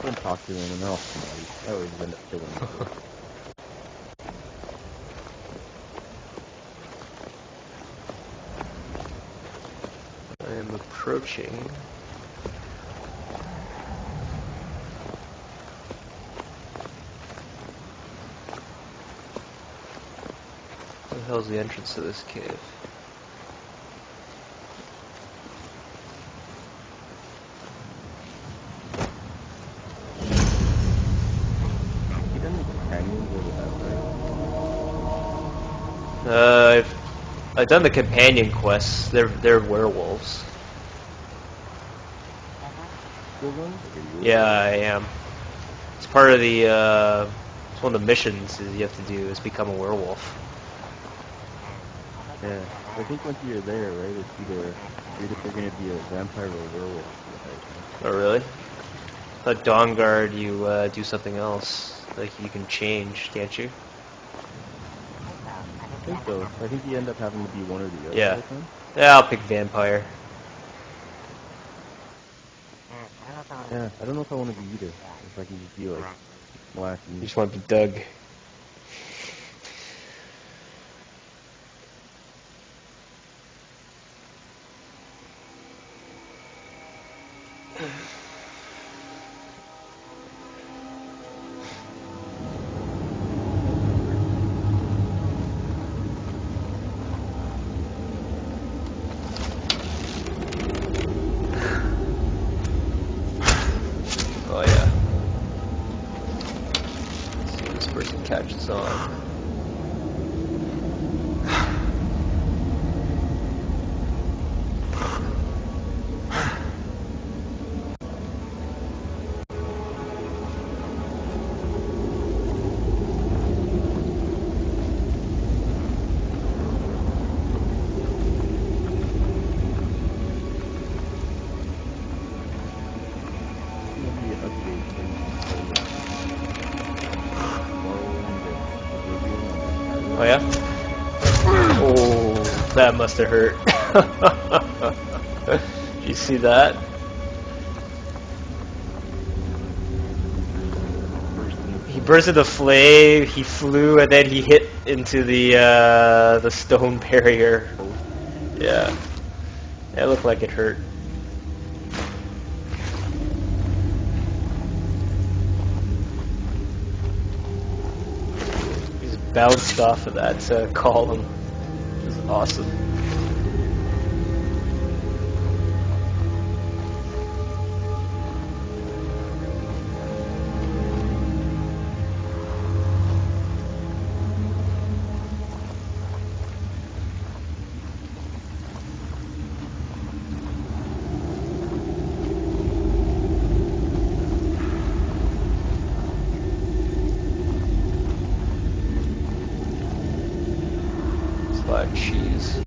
Don't talk to them and they're all smart. I always end up killing them. I am approaching. Where the hell's the entrance to this cave? You done the companions or the vampires? I've done the companion quests. They're werewolves. Yeah, I am. It's part of the it's one of the missions is you have to do is become a werewolf. Yeah, I think once you're there, right, it's either you're gonna be a vampire or a werewolf. Oh really? I thought Dawn Guard you do something else. Like you can change, can't you? I think so. I think you end up having to be one or the other. Yeah. Yeah, I'll pick vampire. Yeah, I don't know if I want to be either. If I can just be like black and... You just want to be Doug. person catches on. Oh yeah? Oh, that must have hurt. Did you see that? He burst into flame, he flew, and then he hit into the stone barrier. Yeah. It looked like it hurt. He's bounced off of that column. This is awesome. Black cheese.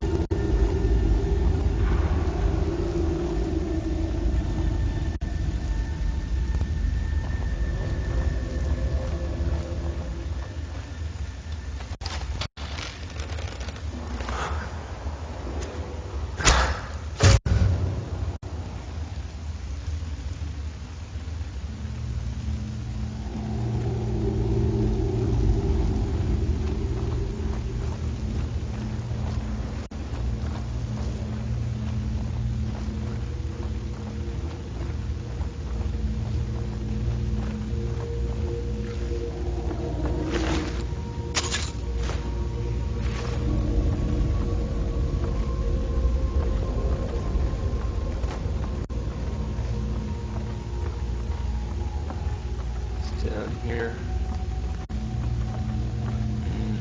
Down here.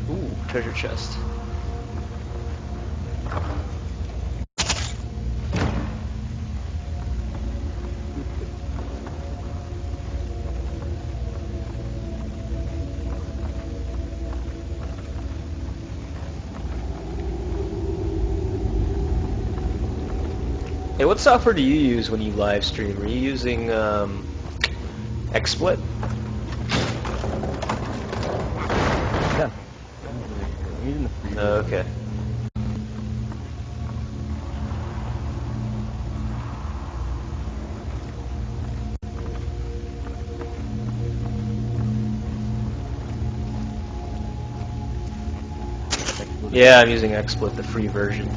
Ooh, treasure chest. Hey, what software do you use when you live stream? Are you using XSplit? Yeah. I'm using the free Oh, okay. Yeah, I'm using XSplit, the free version.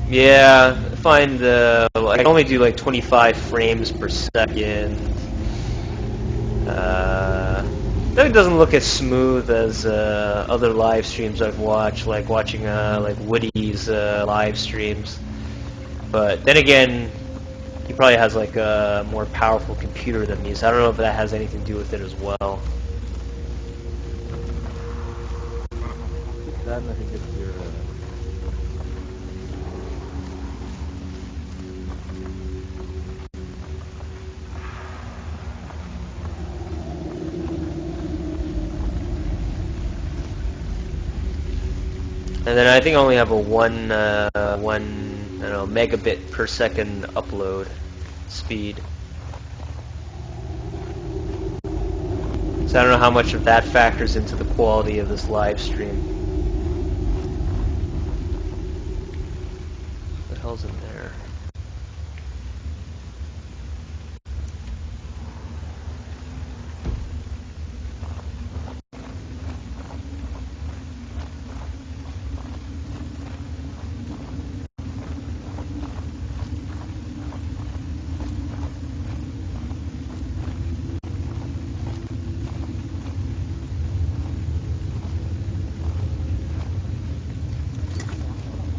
Yeah, I find I can only do like 25 frames per second. It doesn't look as smooth as other live streams I've watched, like watching like Woody's live streams. But then again, he probably has like a more powerful computer than me, so I don't know if that has anything to do with it as well. That, and I think it's your And then I think I only have a one I don't know, megabit per second upload speed. So I don't know how much of that factors into the quality of this live stream. What the hell's in there?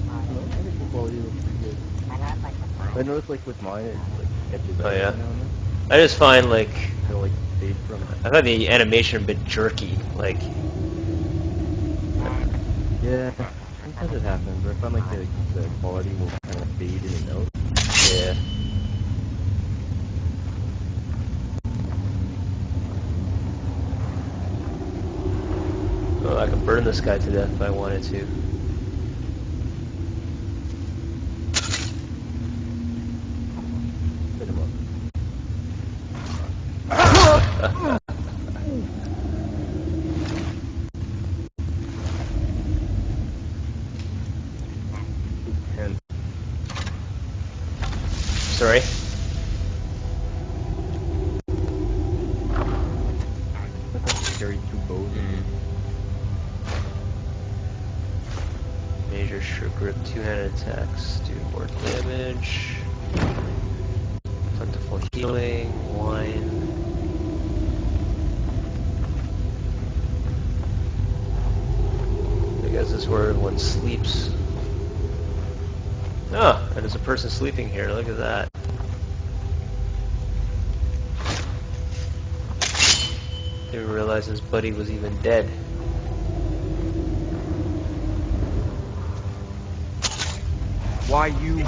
I think the quality looks pretty good. I noticed like with mine, it's like catches Oh every yeah. now and then. I just find like They'll like fade from. I find the animation a bit jerky. Like Yeah, sometimes it happens. But I find like the quality will kind of fade in and out. yeah. Oh, I could burn this guy to death if I wanted to. Hit him up. And Sorry. I have to carry 2 bows. Major short grip, 2-handed attacks do more damage. Plentiful healing, wine. I guess this is where everyone sleeps. Ah, and there's a person sleeping here. Look at that. Didn't realize his buddy was even dead. Why you?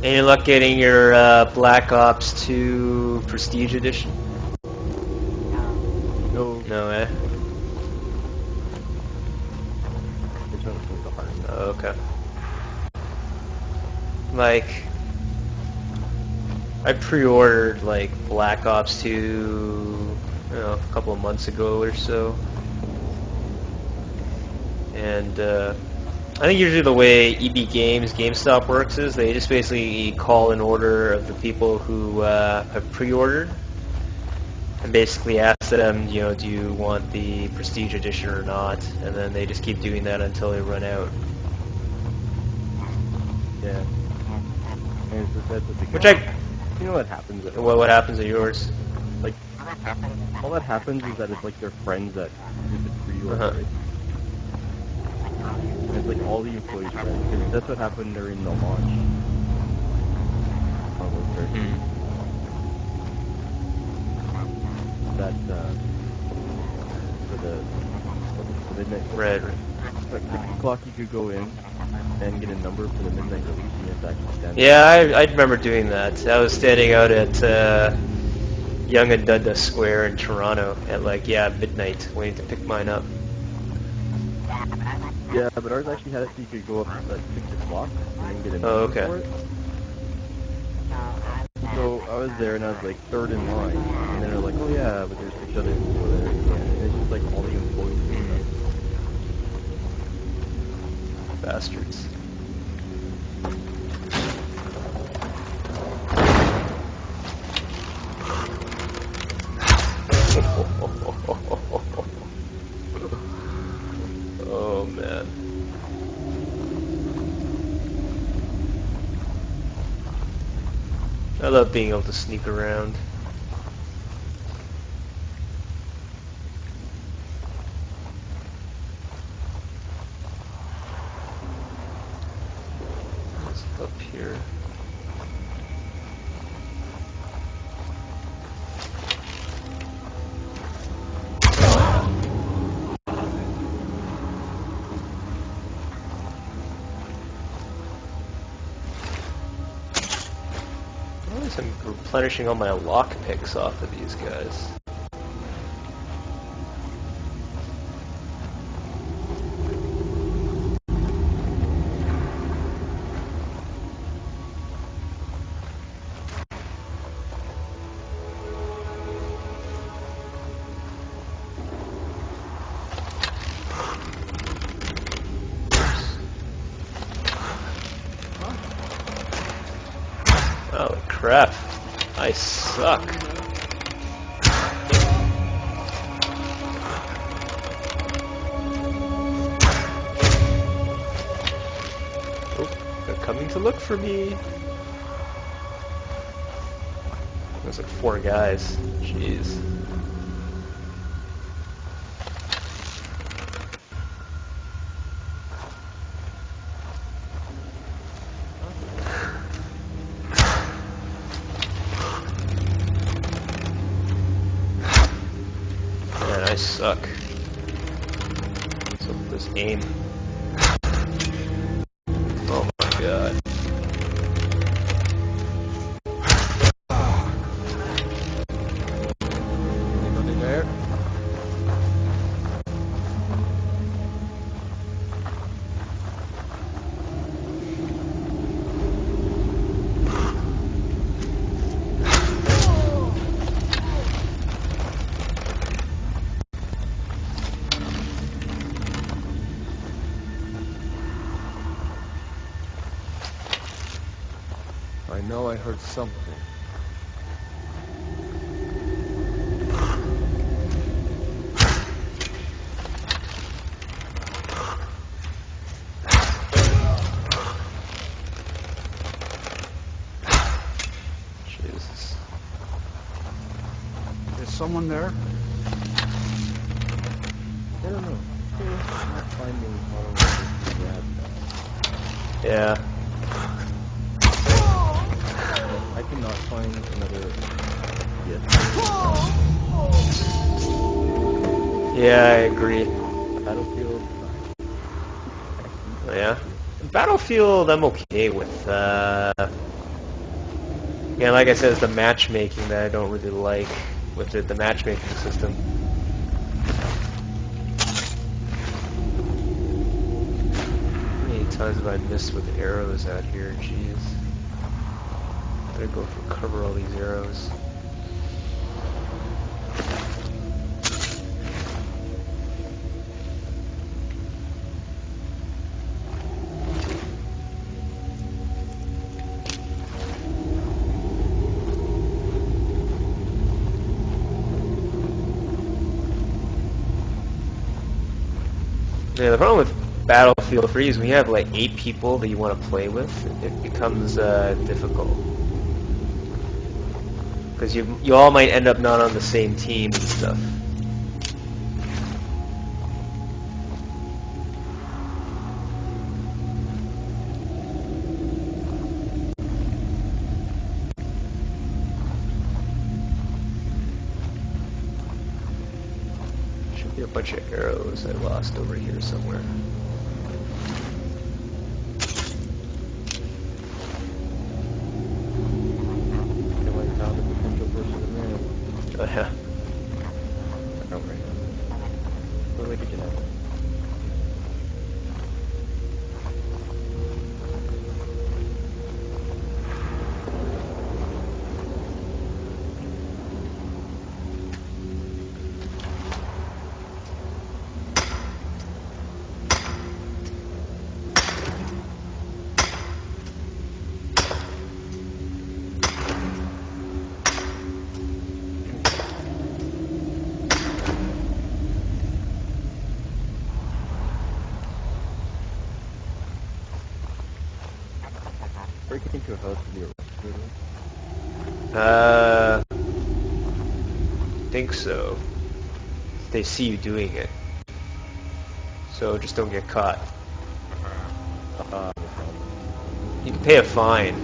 Any luck getting your Black Ops 2 Prestige Edition? No. No, eh? This one was the hardest. Oh, okay. Like, I pre-ordered like Black Ops 2, I don't know, a couple of months ago or so, and I think usually the way EB Games, GameStop works is they just basically call an order of the people who have pre-ordered, and basically ask them, you know, do you want the Prestige Edition or not, and then they just keep doing that until they run out. Yeah. And that's what the Which I, you know what happens? what happens at yours? Like, all that happens is that it's like their friends that did the pre-order, Uh-huh. right? And it's like all the employees' friends, because that's what happened during the launch. That, for the midnight. Right. Like 6 o'clock you could go in and get a number for the midnight release, and you have to actually stand there. Yeah, I remember doing that. I was standing out at Yonge and Dundas Square in Toronto at like, midnight, waiting to pick mine up. Yeah, but ours actually had it so you could go up at 6 o'clock and then get a Oh, number okay. for it. So I was there and I was like 3rd in line, and then they're like, oh yeah, but there's 6 other people there, and it's just like all the employees and stuff. Bastards. Oh man. I love being able to sneak around. What's up here? Notice I'm replenishing all my lockpicks off of these guys. crap. I suck. Oh, they're coming to look for me. There's like 4 guys. Jeez. Man, I suck. What's up with this aim? Oh my god. Anybody there? I know I heard something. Jesus. Is someone there? I don't know. Still not finding how to grab that. Yeah. I cannot find another yet. Yeah, I agree. Battlefield. Oh, yeah. Battlefield, I'm okay with. Yeah, like I said, it's the matchmaking that I don't really like with the matchmaking system. How many times have I missed with arrows out here? Jeez. Gotta go for cover all these arrows. Yeah, the problem with Battlefield 3 is when you have like 8 people that you want to play with, it becomes difficult. Because you all might end up not on the same team and stuff. Should be a bunch of arrows I lost over here somewhere. I feel like I found a potential person in there. Oh yeah. I don't right now. But like it can happen. Breaking into a house to be arrested. Think so. They see you doing it. So just don't get caught. You can pay a fine.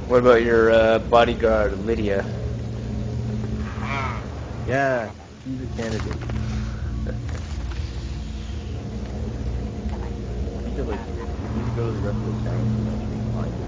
What about your bodyguard, Lydia? Yeah, she's a candidate. I think like, we need to go to the rest of the town and actually find her.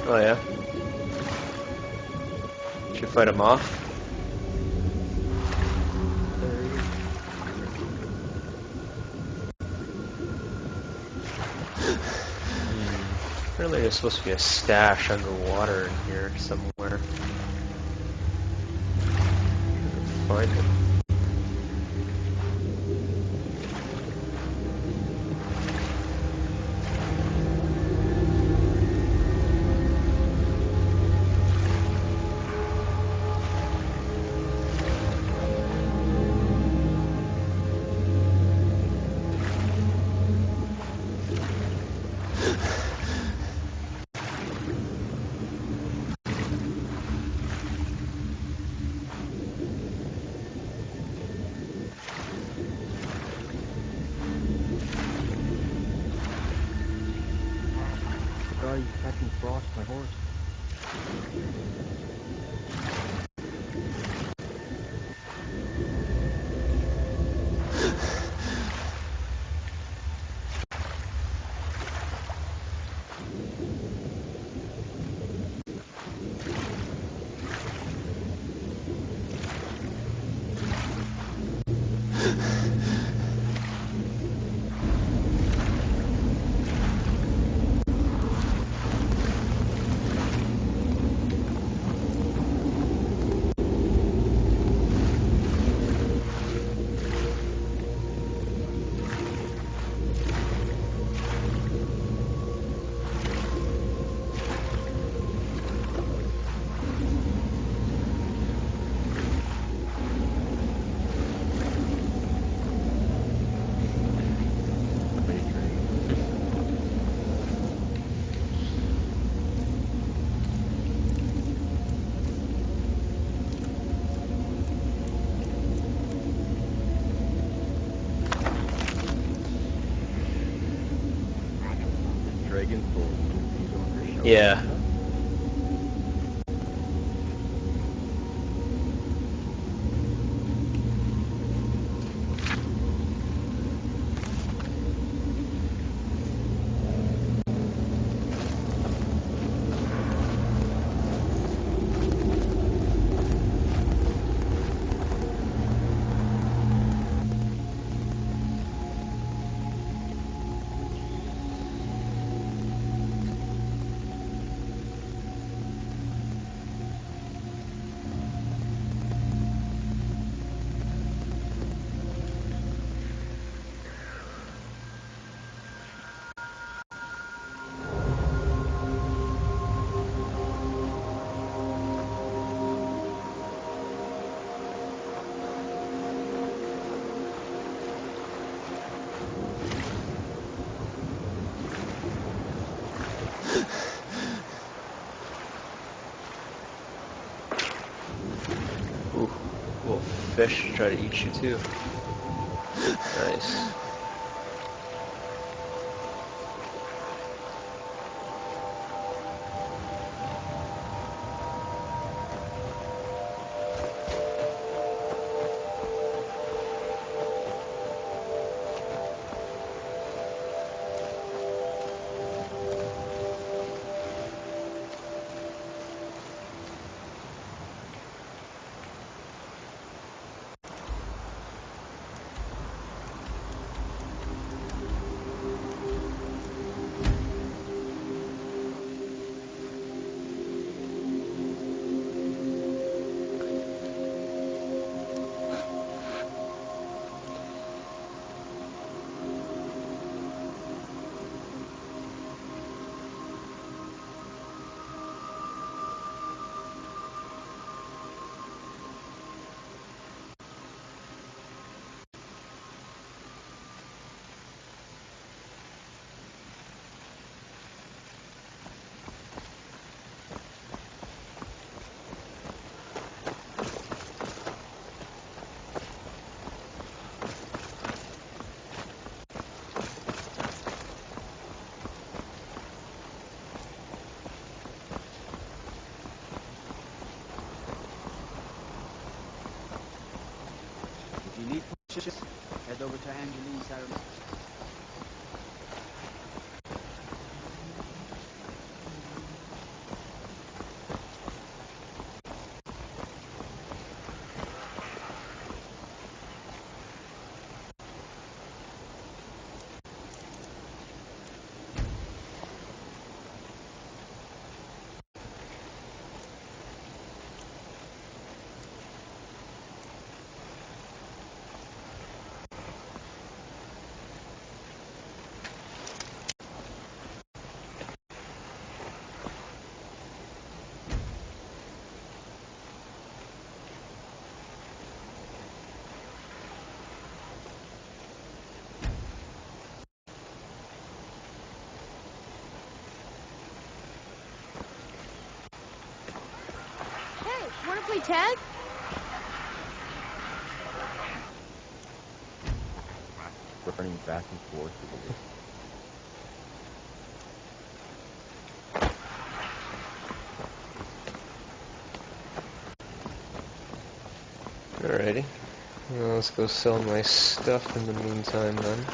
Oh yeah? Should fight him off? Apparently there's supposed to be a stash underwater in here somewhere. Find it. God, he's catching frost, my horse. Dragon's Bolt. He's on her show. Yeah. fish try to eat you too. Nice. If you need purchases, head over to Angeline's Aromatics. Hey, wanna play tag? Running back and forth with it. Alrighty. Well, let's go sell my stuff in the meantime then.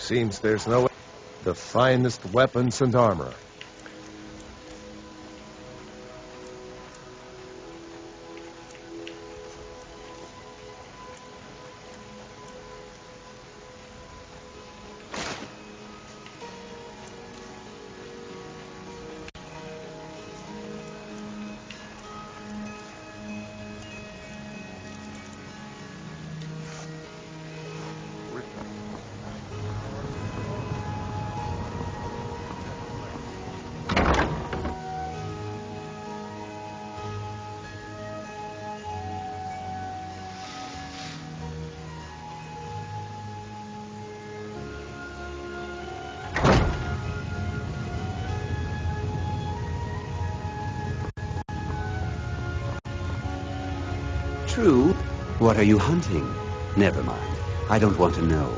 Seems there's no... The finest weapons and armor. True. What are you hunting? Never mind. I don't want to know.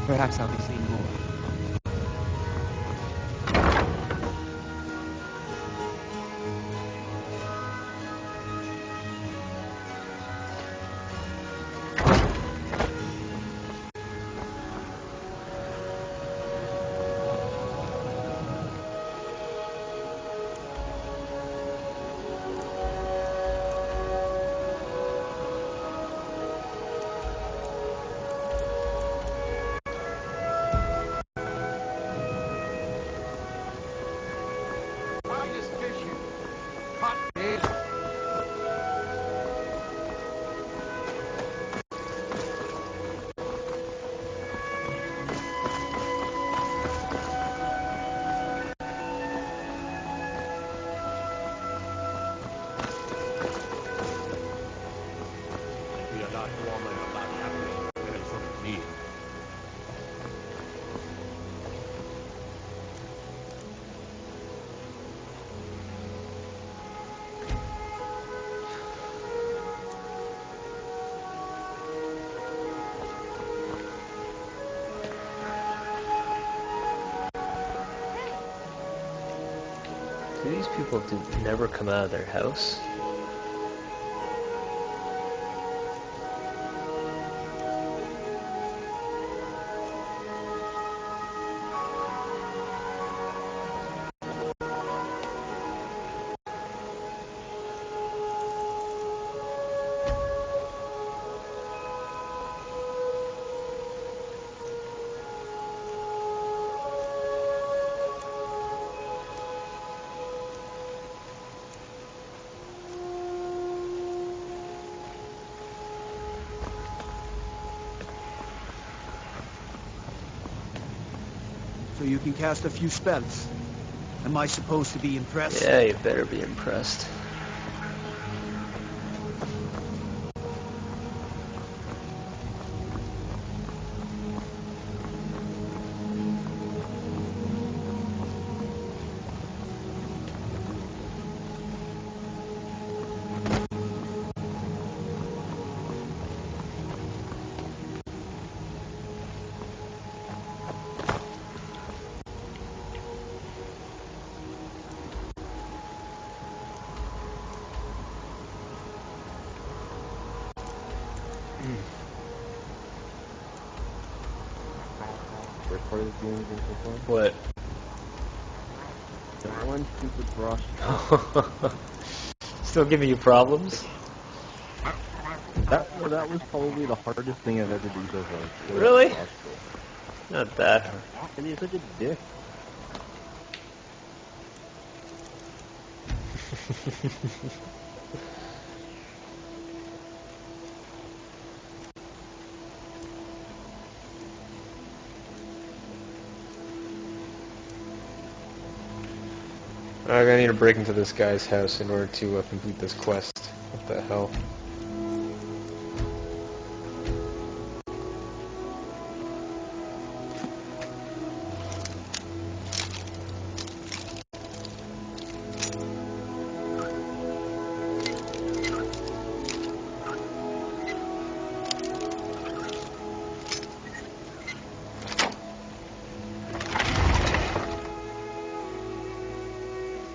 Perhaps I'll be seeing more. These people do never come out of their house. So you can cast a few spells. Am I supposed to be impressed? Yeah, you better be impressed. First part of the game is so far. What? That one stupid brush. Still giving you problems? That was probably the hardest thing I've ever done so far. Really? Not that hard. And he's such a dick. I need to break into this guy's house in order to complete this quest. What the hell?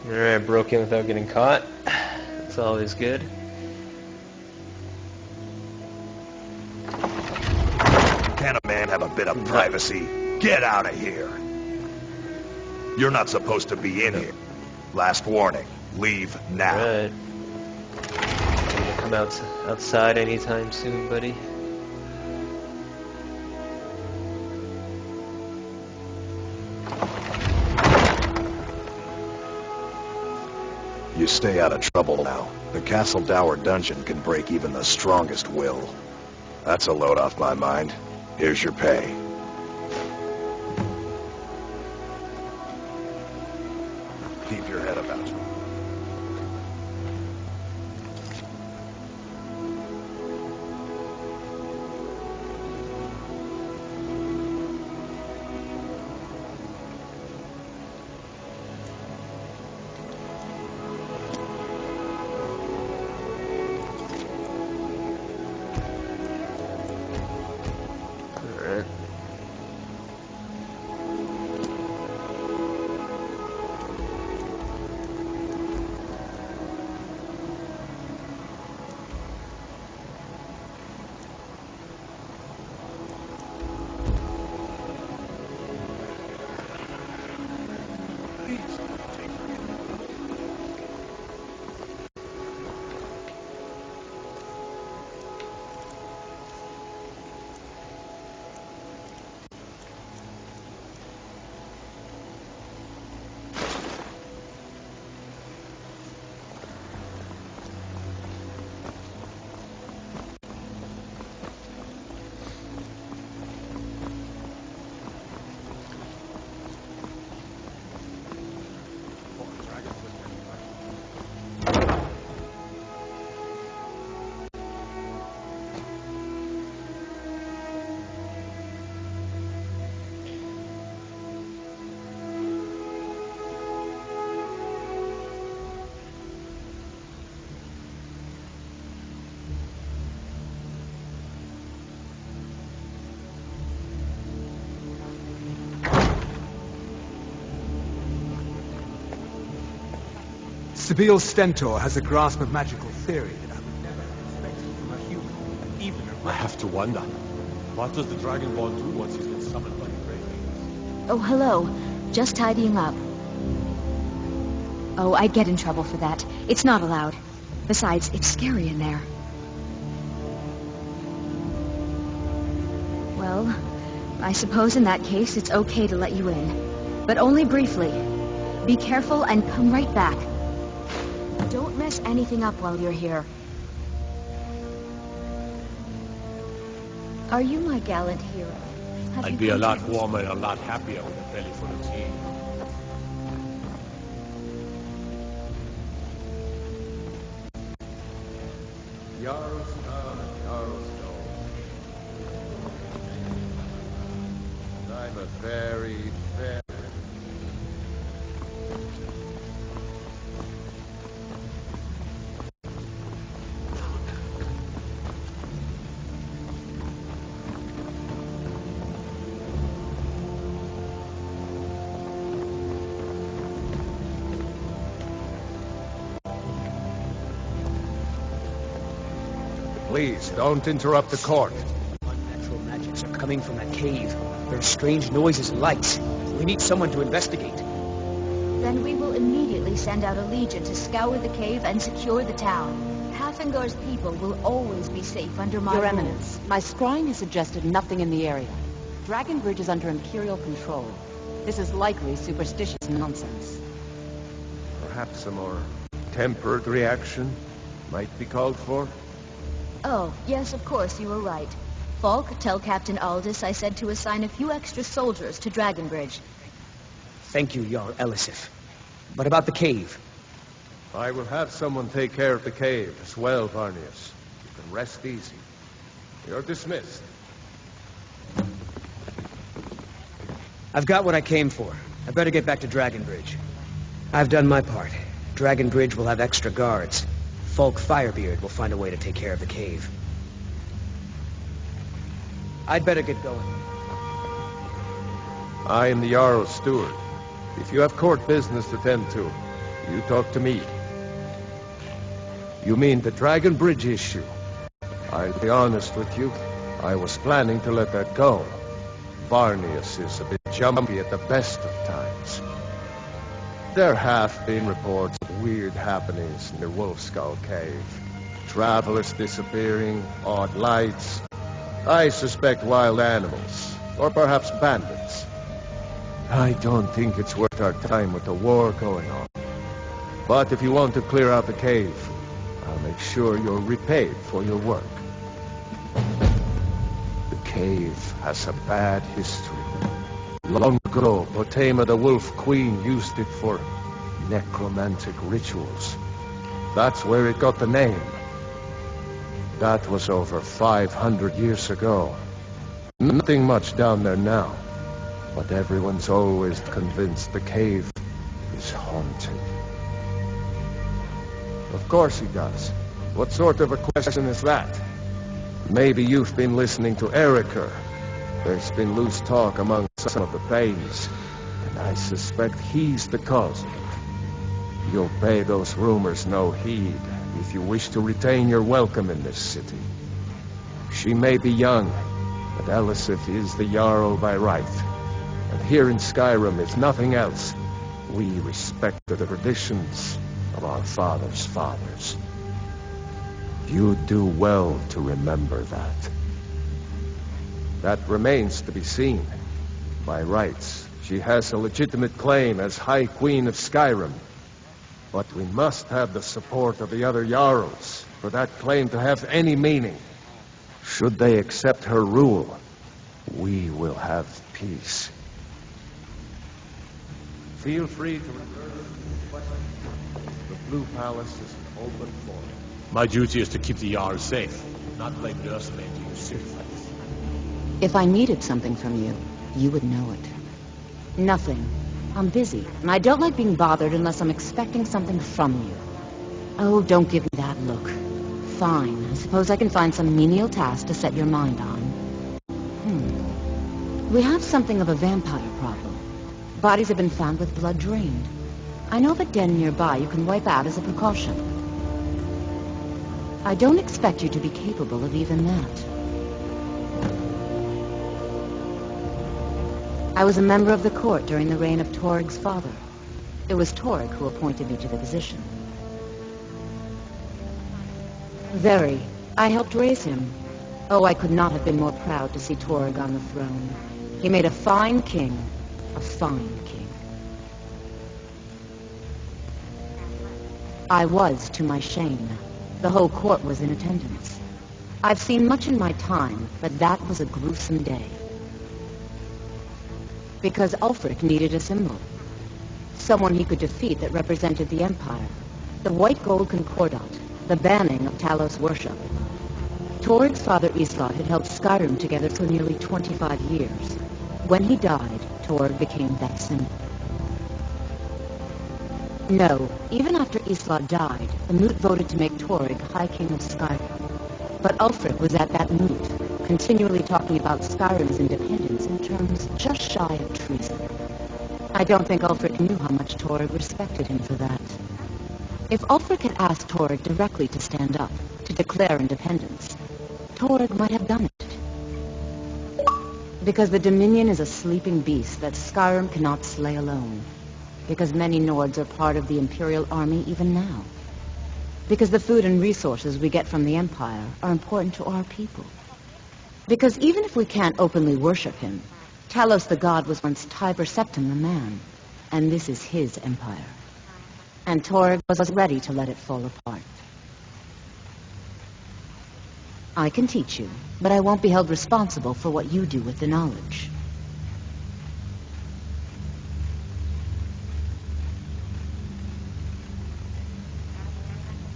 Alright, broke in without getting caught. That's always good. Can't a man have a bit of privacy? Get out of here! You're not supposed to be in here. Last warning. Leave now. Alright. Gonna come outside anytime soon, buddy. You stay out of trouble now. The Castle Dower dungeon can break even the strongest will. That's a load off my mind. Here's your pay. Keep your head about you. Alright. Sibyl Stentor has a grasp of magical theory that I would never have expected from a human, even a... I have to wonder, what does the Dragonborn do once he's been summoned by the Great? Oh, hello. Just tidying up. Oh, I'd get in trouble for that. It's not allowed. Besides, it's scary in there. Well, I suppose in that case it's okay to let you in. But only briefly. Be careful and come right back. Don't mess anything up while you're here. Are you my gallant hero? I'd be a lot warmer and a lot happier with a belly full of tea. Jarlstown and Jarlstone. I'm a very, very... Please, don't interrupt the court. Unnatural magics are coming from that cave. There are strange noises and lights. We need someone to investigate. Then we will immediately send out a legion to scour the cave and secure the town. Hafengor's people will always be safe under my Your rule. Eminence, my scrying has suggested nothing in the area. Dragonbridge is under Imperial control. This is likely superstitious nonsense. Perhaps a more tempered reaction might be called for. Oh, yes, of course, you were right. Falk, tell Captain Aldous I said to assign a few extra soldiers to Dragonbridge. Thank you, Jarl Elisif. What about the cave? I will have someone take care of the cave as well, Varnius. You can rest easy. You're dismissed. I've got what I came for. I better get back to Dragonbridge. I've done my part. Dragonbridge will have extra guards. Falk Firebeard will find a way to take care of the cave. I'd better get going. I am the Jarl's steward. If you have court business to tend to, you talk to me. You mean the Dragonbridge issue? I'll be honest with you. I was planning to let that go. Varnius is a bit jumpy at the best of times. There have been reports of weird happenings near Wolfskull Cave. Travelers disappearing, odd lights. I suspect wild animals, or perhaps bandits. I don't think it's worth our time with the war going on. But if you want to clear out the cave, I'll make sure you're repaid for your work. The cave has a bad history. Long ago, Potema the Wolf Queen used it for necromantic rituals. That's where it got the name. That was over 500 years ago. Nothing much down there now, but everyone's always convinced the cave is haunted. Of course he does. What sort of a question is that? Maybe you've been listening to Eriker. There's been loose talk among some of the Thanes, and I suspect he's the cause of it. You'll pay those rumors no heed if you wish to retain your welcome in this city. She may be young, but Elisif is the Jarl by right. And here in Skyrim, if nothing else, we respect the traditions of our fathers' fathers. You'd do well to remember that. That remains to be seen. By rights, she has a legitimate claim as High Queen of Skyrim. But we must have the support of the other Jarls for that claim to have any meaning. Should they accept her rule, we will have peace. Feel free to return to questions. The Blue Palace is an open forum. My duty is to keep the Jarl safe, not blame Nursemaid to use syphilis. If I needed something from you, you would know it. Nothing. I'm busy, and I don't like being bothered unless I'm expecting something from you. Oh, don't give me that look. Fine. I suppose I can find some menial task to set your mind on. We have something of a vampire problem. Bodies have been found with blood drained. I know of a den nearby you can wipe out as a precaution. I don't expect you to be capable of even that. I was a member of the court during the reign of Torig's father. It was Torig who appointed me to the position. Very. I helped raise him. Oh, I could not have been more proud to see Torig on the throne. He made a fine king. A fine king. I was, to my shame. The whole court was in attendance. I've seen much in my time, but that was a gruesome day. Because Ulfric needed a symbol. Someone he could defeat that represented the Empire. The white gold concordat, the banning of Talos worship. Torig's father Islot had held Skyrim together for nearly 25 years. When he died, Torig became that symbol. No, even after Islot died, the Moot voted to make Torig High King of Skyrim. But Ulfric was at that Moot, continually talking about Skyrim's independence in terms just shy of treason. I don't think Ulfric knew how much Torig respected him for that. If Ulfric had asked Torig directly to stand up, to declare independence, Torig might have done it. Because the Dominion is a sleeping beast that Skyrim cannot slay alone. Because many Nords are part of the Imperial Army even now. Because the food and resources we get from the Empire are important to our people. Because even if we can't openly worship him, Talos the god was once Tiber Septim the man, and this is his empire. And Torig was ready to let it fall apart. I can teach you, but I won't be held responsible for what you do with the knowledge.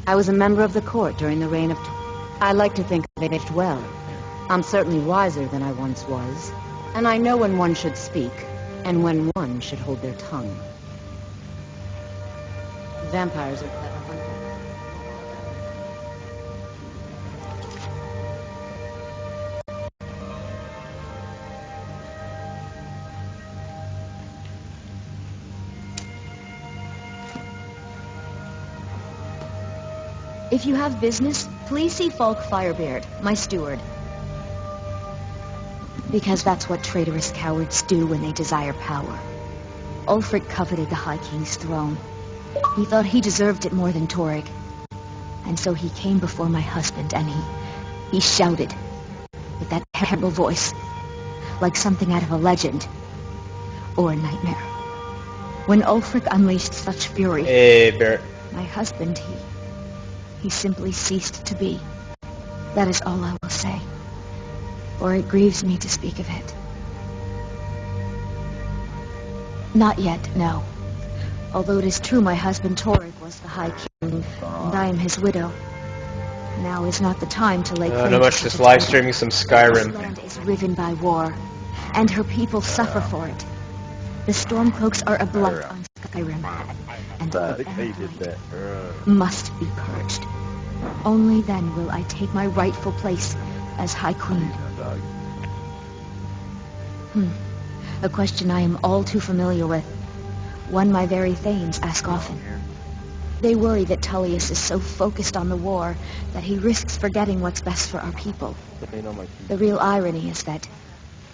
I was a member of the court during the reign of... I like to think I've aged well. I'm certainly wiser than I once was. And I know when one should speak, and when one should hold their tongue. Vampires are clever hunters. If you have business, please see Falk Firebeard, my steward. Because that's what traitorous cowards do when they desire power. Ulfric coveted the High King's throne. He thought he deserved it more than Torig. And so he came before my husband and he shouted with that terrible voice, like something out of a legend or a nightmare. When Ulfric unleashed such fury, my husband, he simply ceased to be. That is all I will say. Or it grieves me to speak of it. Not yet, no. Although it is true my husband Torig was the High King, and I am his widow. Now is not the time to lay claim not to much, such just a live title. streaming some This Skyrim. land is riven by war, and her people suffer for it. The Stormcloaks are a blight on Skyrim, and the blight must be purged. Only then will I take my rightful place as High Queen. A question I am all too familiar with. One my very thanes ask often. They worry that Tullius is so focused on the war that he risks forgetting what's best for our people. The real irony is that,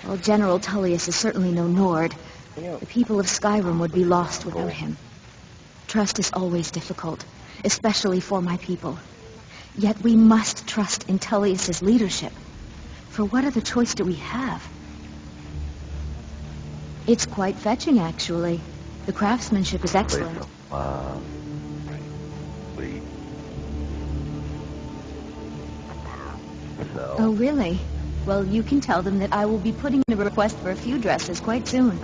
while General Tullius is certainly no Nord, the people of Skyrim would be lost without him. Trust is always difficult, especially for my people. Yet we must trust in Tullius's leadership. For what other choice do we have? It's quite fetching, actually. The craftsmanship is excellent. Oh, really? Well, you can tell them that I will be putting in a request for a few dresses quite soon.